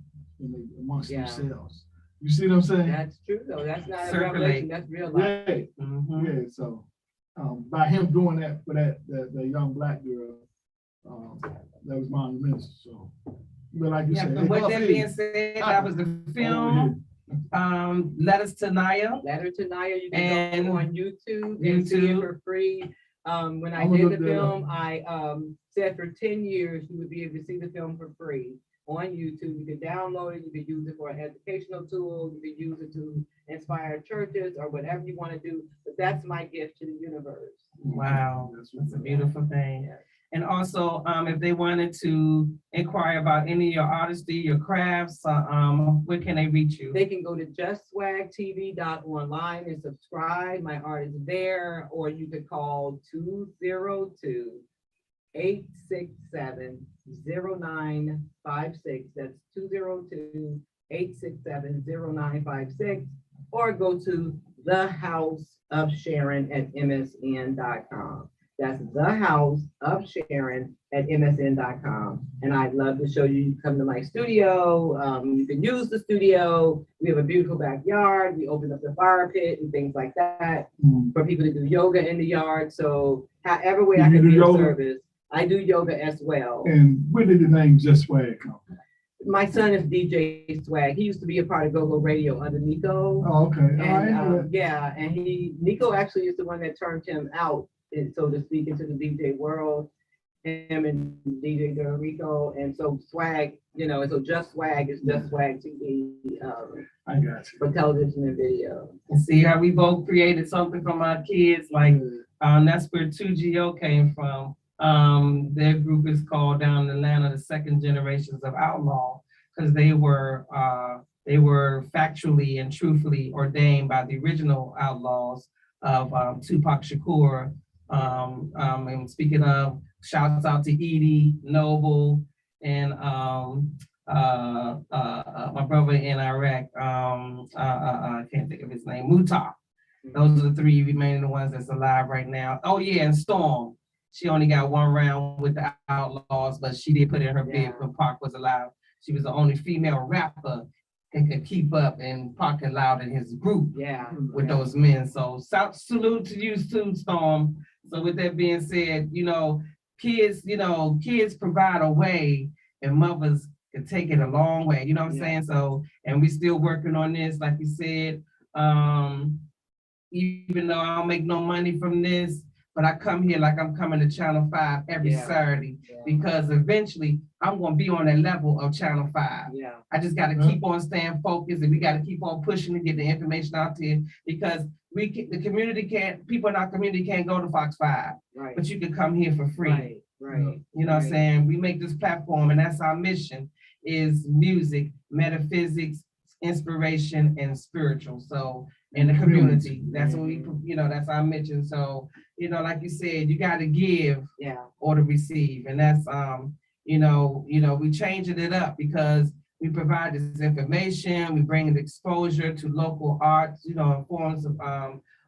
amongst Yeah. themselves. You see what I'm saying? That's true though. That's not a Circulate. revelation. That's real life. Yeah, Mhm. yeah. So by him doing that for that young black girl, that was monumental. So, but like you Yeah, said, but with that being said, that was the film. Letters to Naya. Letter to Naya, you can And go on YouTube and see it YouTube. for free. When I I'm gonna did look the that up. film, I said for 10 years, you would be able to see the film for free on YouTube. You can download it, you can use it for an educational tool, you can use it to inspire churches or whatever you want to do. But that's my gift to the universe. Wow, that's a beautiful thing. Yeah. And also, if they wanted to inquire about any of your artistry, your crafts, where can they reach you? They can go to justswagtv.online and subscribe. My art is there, or you could call 202-867-0956. That's 202-867-0956, or go to The House of Sharon at msn.com. That's The House of Sharon at msn.com. And I'd love to show you. You come to my studio. You can use the studio. We have a beautiful backyard. We open up the fire pit and things like that for people to do yoga in the yard. So however way I You can do be of yoga? service, I do yoga as well. And where did the name Just Swag come from? My son is DJ Swag. He used to be a part of Go-Go Radio under Nico. Oh, okay. And yeah, and Nico actually is the one that turned him out, so to speak, into the DJ world. Him and DJ Rico, and so Swag, so Just Swag is Just Swag TV I got you. for television and video. And see how we both created something from our kids, like that's where 2GO came from. Their group is called down in Atlanta, the Second Generations of Outlaw, because they were factually and truthfully ordained by the original outlaws of Tupac Shakur. And speaking of, shouts out to Edie Noble and my brother in Iraq. I can't think of his name. Muta. Those are the three remaining ones that's alive right now. Oh yeah, and Storm. She only got one round with the Outlaws, but she did put in her bid when Pac was alive. She was the only female rapper that could keep up, and Pac allowed in his group with those men. So salute to you too, Storm. So with that being said, kids provide a way, and mothers can take it a long way. You know what I'm saying? So, and we still working on this, like you said. Even though I don't make no money from this, but I come here like I'm coming to Channel 5 every Saturday, because eventually I'm going to be on that level of Channel 5. Yeah. I just got to keep on staying focused, and we got to keep on pushing to get the information out there, because people in our community can't go to Fox 5, Right. but you can come here for free. Right. You know what I'm saying? We make this platform, and that's our mission, is music, metaphysics, inspiration, and spiritual. So in the community, that's what that's our mission. So, like you said, you got to give or to receive. And that's, we changing it up because we provide this information, we bring exposure to local arts, in forms of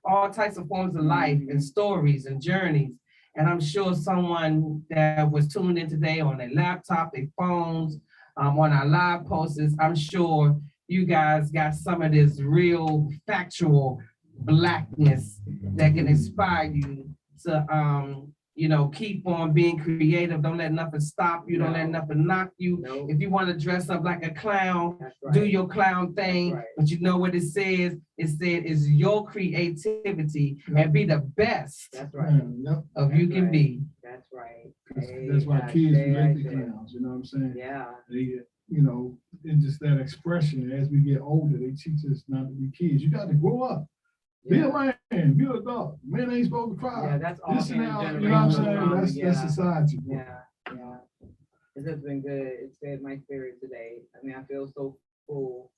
all types of forms of life and stories and journeys. And I'm sure someone that was tuned in today on their laptop, their phones, on our live posts, I'm sure you guys got some of this real factual Blackness that can inspire you to, keep on being creative. Don't let nothing stop you. Don't let nothing knock you. No. If you want to dress up like a clown, That's do right. your clown thing. Right. But you know what it says? It said it's your creativity and be the best That's right. Yep. of you That's can right. be. That's right. That's why kids relate to clowns, you know what I'm saying? Yeah. They, in just that expression, as we get older, they teach us not to be kids. You got to grow up. Be a man, be an adult. Men ain't supposed to cry. Yeah, that's all. This and that, generational you know what I'm saying? trauma. That's society. Yeah. This has been good. It's fed my spirit today. I mean, I feel so full.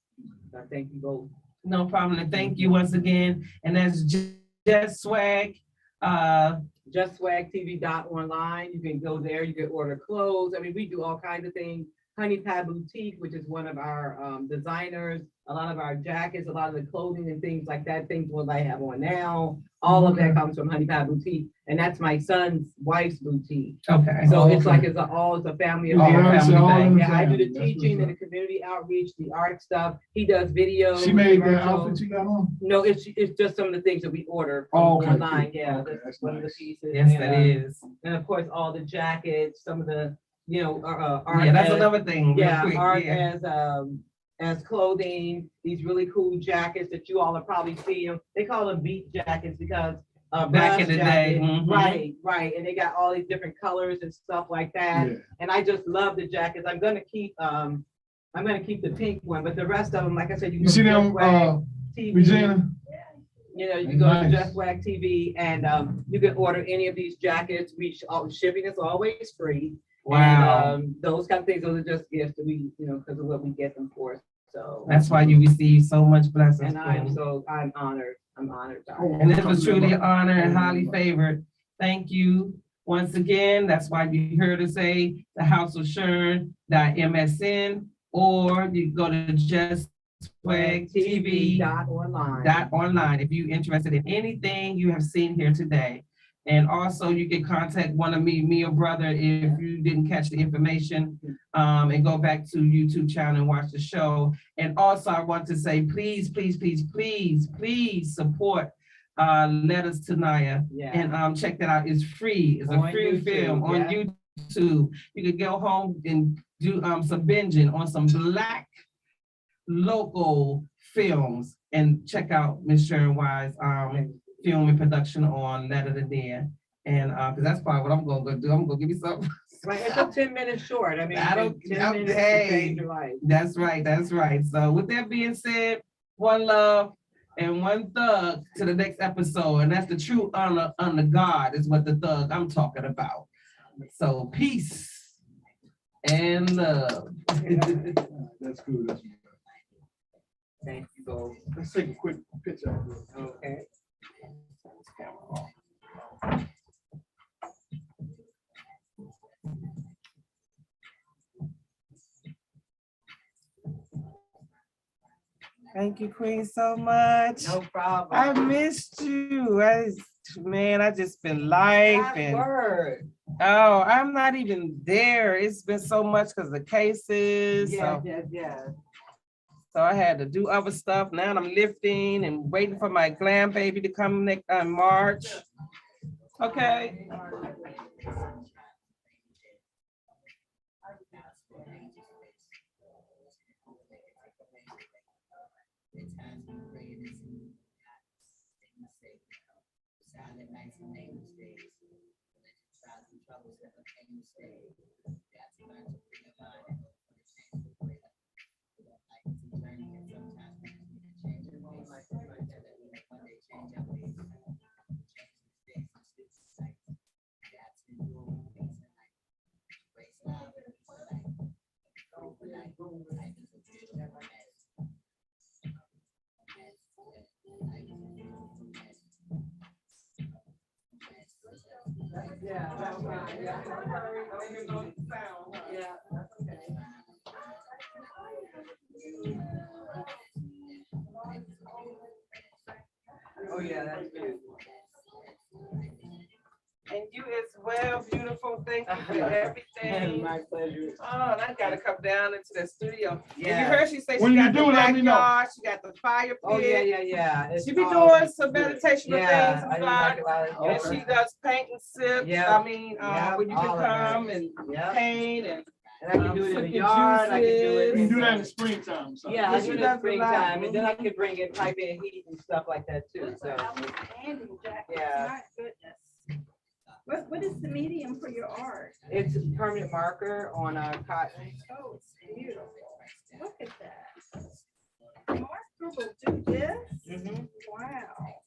I thank you both. No problem. And thank you once again. And that's Just Swag. JustSwagTV.online. You can go there. You can order clothes. I mean, we do all kinds of things. Honey Pad Boutique, which is one of our designers, a lot of our jackets, a lot of the clothing and things like that, things what I have on now, all of that comes from Honey Pad Boutique. And that's my son's wife's boutique. Okay. So it's okay. like it's a family Yeah, affair. it's all in the Yeah, I do the family. That's teaching and what's the community outreach, the art stuff. He does videos. up. She made that commercials. outfit you got on? No, it's just some of the things that we order from Oh, okay, online. cool. Yeah, Okay, that's that's one of the nice. pieces. Yes, and, that is. and of course, all the jackets, some of the, art. Yeah, that's as- another thing. Real Yeah, quick. art Yeah. as clothing, these really cool jackets that you all have probably seen. They call them beat jackets because Back in brass the day, jacket. mhm. Right. And they got all these different colors and stuff like that. Yeah. And I just love the jackets. I'm gonna keep the pink one, but the rest of them, like I said, You see them, TV. Regina? You can go to Nice. Just Swag TV and you can order any of these jackets. Shipping is always free. Wow. And those kind of things, those are just gifts that we, because of what we get them for. So That's why you receive so much blessings. and Queen. I'm honored. I'm honored. And this was truly an honor and highly favored. Thank you once again. That's why you heard us say the House of Sharon.msn, or you go to Just Swag TV .online. if you're interested in anything you have seen here today. And also you can contact one of me or brother if you didn't catch the information, and go back to YouTube channel and watch the show. And also I want to say, please support Letters to Naya. Yeah. And check that out. It's free. It's a On free YouTube, film on yeah. YouTube. You could go home and do some binging on some Black local films and check out Miss Sharon Wise film and production on Letter to Dear. And because that's probably what I'm gonna do. I'm gonna give you something. Right, it's a 10-minute short. I mean, 10 minutes to hey, change your life. That's right. So with that being said, one love and one thug to the next episode. And that's the true honor under God is what the thug I'm talking about. So peace and love. That's cool. That's cool. Thank you both. Let's take a quick picture. Okay. Thank you, Queen, so much. No problem. I missed you. I just been life Last and word. oh, I'm not even there. It's been so much because of cases. Yes. So I had to do other stuff. Now I'm lifting and waiting for my glam baby to come next March. Okay. Yeah, that's right. Yeah. Yeah, that's okay. Oh, yeah, that's good. And you as well, beautiful. Thank you for everything. My pleasure. Oh, and I gotta come down into the studio. And Yeah. you heard she say When she you got do, the let me know. backyard, she got the fire pit. Oh, yeah. It's She be all- doing some meditational Yeah, things I do inside. like a lot of- And she does paint and sips. Yeah. I mean, Yeah, when you all can of that. come and Yeah. paint and And I can do it in the Sip your yard, I can do it. juices. You can do that in the springtime. So. Yeah, I Yeah, do she it in does a lot. springtime, and then I can bring in pipe in heat and stuff like that too, so. Outstanding jacket. Yeah. My goodness. What is the medium for your art? It's permanent marker on cotton. Oh, it's beautiful. Look at that. Marker will do this? Mhm. Wow.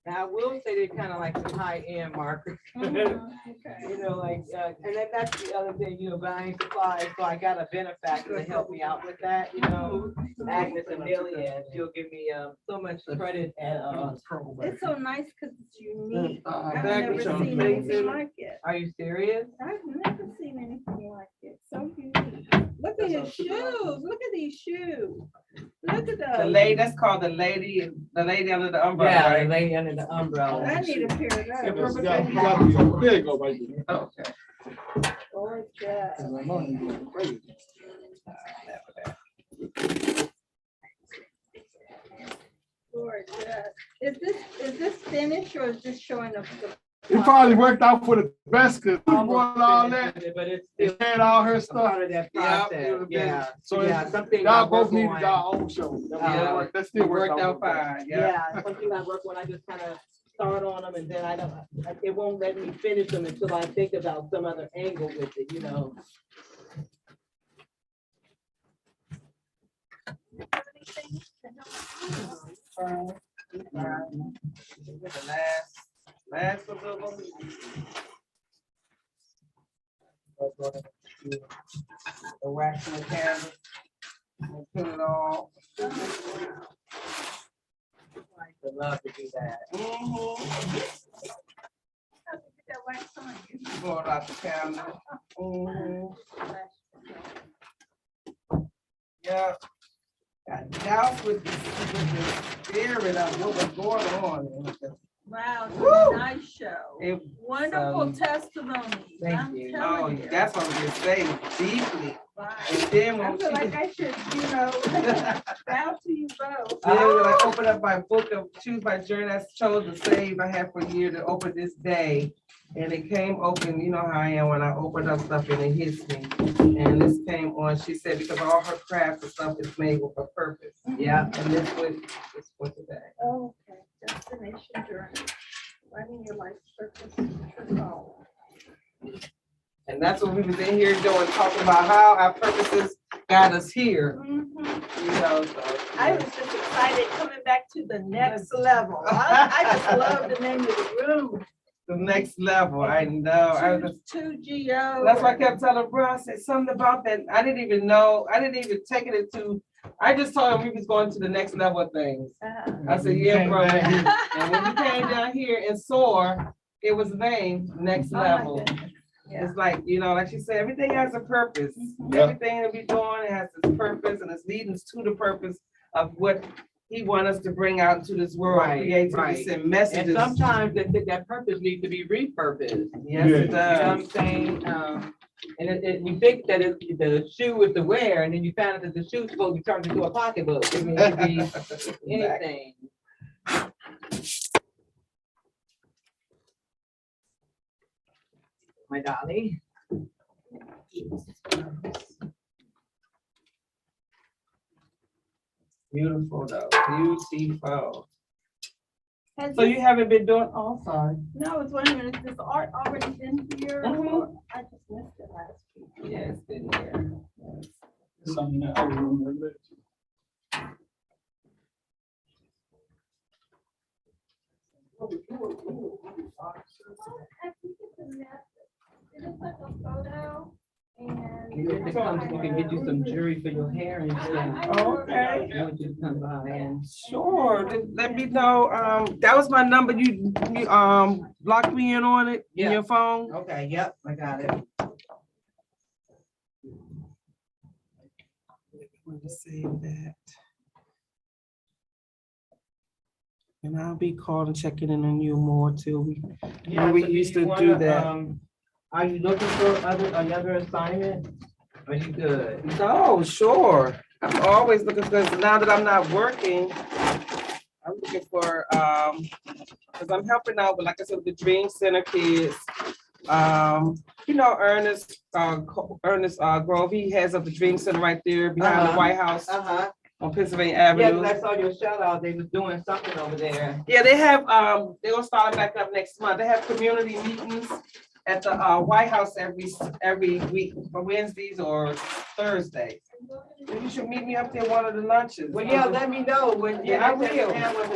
And I will say they're kind of like some high-end markers. Mhm, okay. You know, like, and then that's the other thing, you know, buying supplies, so I got a benefactor to help me out with that, you know. Agnes Amelia, she'll give me, so much credit and, It's so nice because it's unique. I've Exactly, never so seen amazing. anything like it. Are you serious? I've never seen anything like it. So unique. Look at his shoes. Look at these shoes. Look at The those. lady, that's called the lady under the umbrella, Yeah, right? the lady under the umbrella. I need a pair of There those. you go. There you go, right there. Okay. Gorgeous. Gorgeous. Is this finished or is this showing up? It probably worked out for the best, cause we Almost bought all finished that, with it, but it's and still had all her a stuff. part of that Yeah, process, it would've been- yeah. So Yeah, it's- something y'all I both work needed on. y'all own show. Yeah. That still It worked out well. fine, yeah. Yeah, something I work when I just kind of start on them and then I don't, it won't let me finish them until I think about some other angle with it, you know. The last little one. The wax and the canvas. And put it all. I love to do that. That wax on you. Pull it out the cabinet. Yeah. That was with the spirit of what was going on. Wow, it's Woo! a nice show. It, Wonderful testimony. Thank I'm you. oh, telling you. that's what we say deeply. Wow. And then I when feel she like I should, bow to you both. then when I opened up my book of choose my journey, I chose to save I had for a year to open this day. And it came open, you know how I am when I open up stuff and it hits me. And this came on, she said, because all her crafts and stuff is made with a purpose. Yeah, And this was today. Oh, okay, destination journey. Finding your life's purpose. True call. And that's what we was in here doing, talking about how our purposes got us here, Mhm. you know, so. I was just excited coming back to the next level. I just love the name of the room. The next level, I know. I was just- Two GO. That's why I kept telling bro, I said something about that. I didn't even know, I didn't even take it into, I just told him we was going to the next level of things. I said, yeah, bro. And when we came down here and saw, it was named Next Level. Yeah. It's like, you know, like she said, everything has a purpose. Yeah. Everything that we doing has its purpose and it's leading us to the purpose of what he wants us to bring out into this world, Right, create to right. send and messages. sometimes that purpose needs to be repurposed. Yes, it You know what does. I'm saying? And you think that the shoe is to wear, and then you found out that the shoe's supposed to be turned into a pocketbook. I mean, it could be anything. My dolly. Beautiful though, beautiful. Has So this- you haven't been doing, oh, sorry. No, I was wondering, is this art already been here? Mhm. or I just missed it last week. Yeah, it's been here. Something in that other room, remember? I think it's a mess. It is like a photo and. You can get you some jewelry for your hair and stuff. Okay. You would just come by and. Sure, let me know, that was my number, you locked me in on it, in Yeah. your phone? Okay, yep, I got it. Let me save that. And I'll be calling, checking in on you more too. Yeah, we so do used you to wanna, do that. Are you looking for another assignment? Are you good? No, sure, I'm always looking, because now that I'm not working, I'm looking for, because I'm helping out with, like I said, the Dream Center kids. You know, Ernest Grove, he has up the Dream Center right there behind the Uh-huh. White House Uh-huh. on Pennsylvania Yeah, Avenue. 'cause I saw your shout out. They was doing something over there. Yeah, they have, they're gonna start it back up next month. They have community meetings at the White House every week for Wednesdays or Thursdays. So you should meet me up there one of the lunches. Well, yeah, let me know when. Yeah, I will.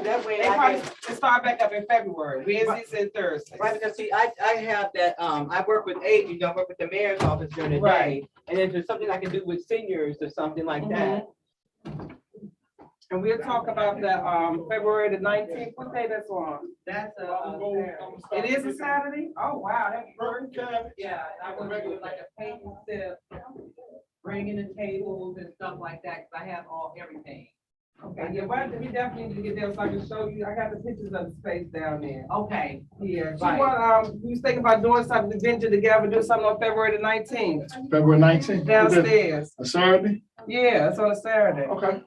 That way They I probably can. start back up in February, Wednesdays and Thursdays. Right, because see, I have that, I work with agents, I work with the mayor's office during the day. Right. And if there's something I can do with seniors or something like that. And we'll talk about the February the 19th. What day that's on? That's It is a Saturday? Oh, wow, that's perfect. Yeah, I would do like a table sip, bringing the tables and stuff like that, because I have everything. Okay, yeah, well, we definitely need to get there so I can show you. I got the pictures of the space down there. Okay. Yeah, she Right. we was thinking about doing something to venture together, do something on February the 19th, February 19th. downstairs. A Saturday? Yeah, it's on a Saturday. Okay.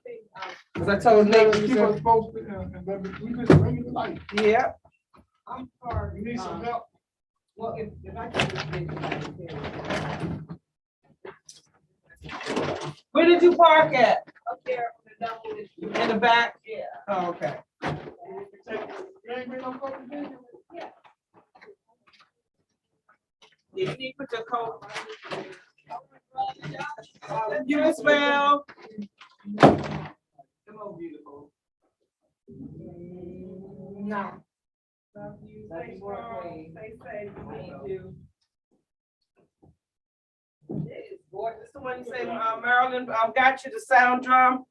Cause I told Nick, Keep us posted, and then we just bring it to life. yeah, I'm sorry. You need some help? Well, if I can just get you where did you park at? up there on the double issue. In the back? Yeah. Oh, okay. You ain't bring no fucking video? You need to put your coat. You as well. Come on, beautiful. No. Love you. Stay strong. Stay safe. We need you. It is gorgeous. This is the one you say, Marilyn, got you the sound drum.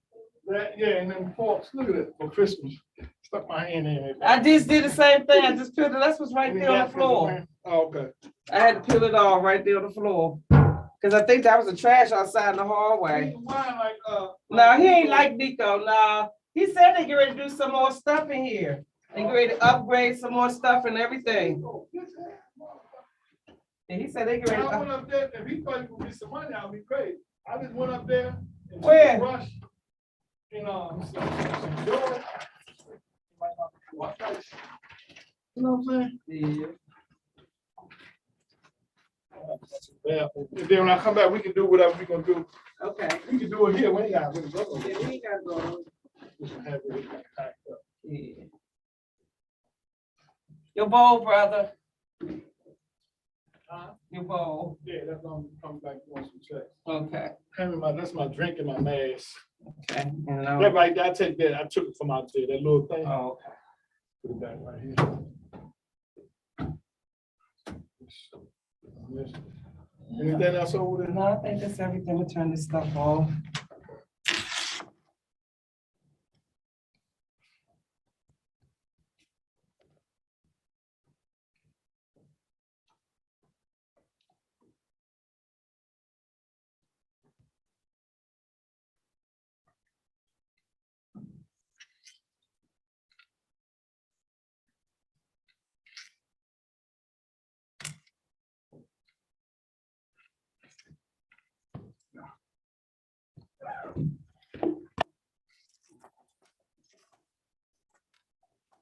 Yeah, and then forks, look at it, for Christmas. Stuck my hand in it. I just did the same thing. I just peeled it. That's what's right there on the floor. Oh, okay. I had to peel it off right there on the floor. Cause I think that was the trash outside in the hallway. Why, like, No, he ain't like Nico. No, he said they get ready to do some more stuff in here. They get ready to upgrade some more stuff and everything. And he said they get ready I went to. up there, if he thought he could get some money, I'd be crazy. I just went up there. And took Where? a brush, and, some doors. You know what I'm saying? Yeah. Yeah, and then when I come back, we can do whatever we gonna do. Okay. We can do it here, we ain't gotta really go. Yeah, we ain't gotta go. Just have it packed up. Yeah. Your bowl, brother. Your bowl. Yeah, that's gonna come back once we check. Okay. That's my drink and my mask. Okay. And, That right there, I take that, I took it from out there, that little thing. oh, Put it back right here. Anything else over there? no, I think that's everything. We turn this stuff off.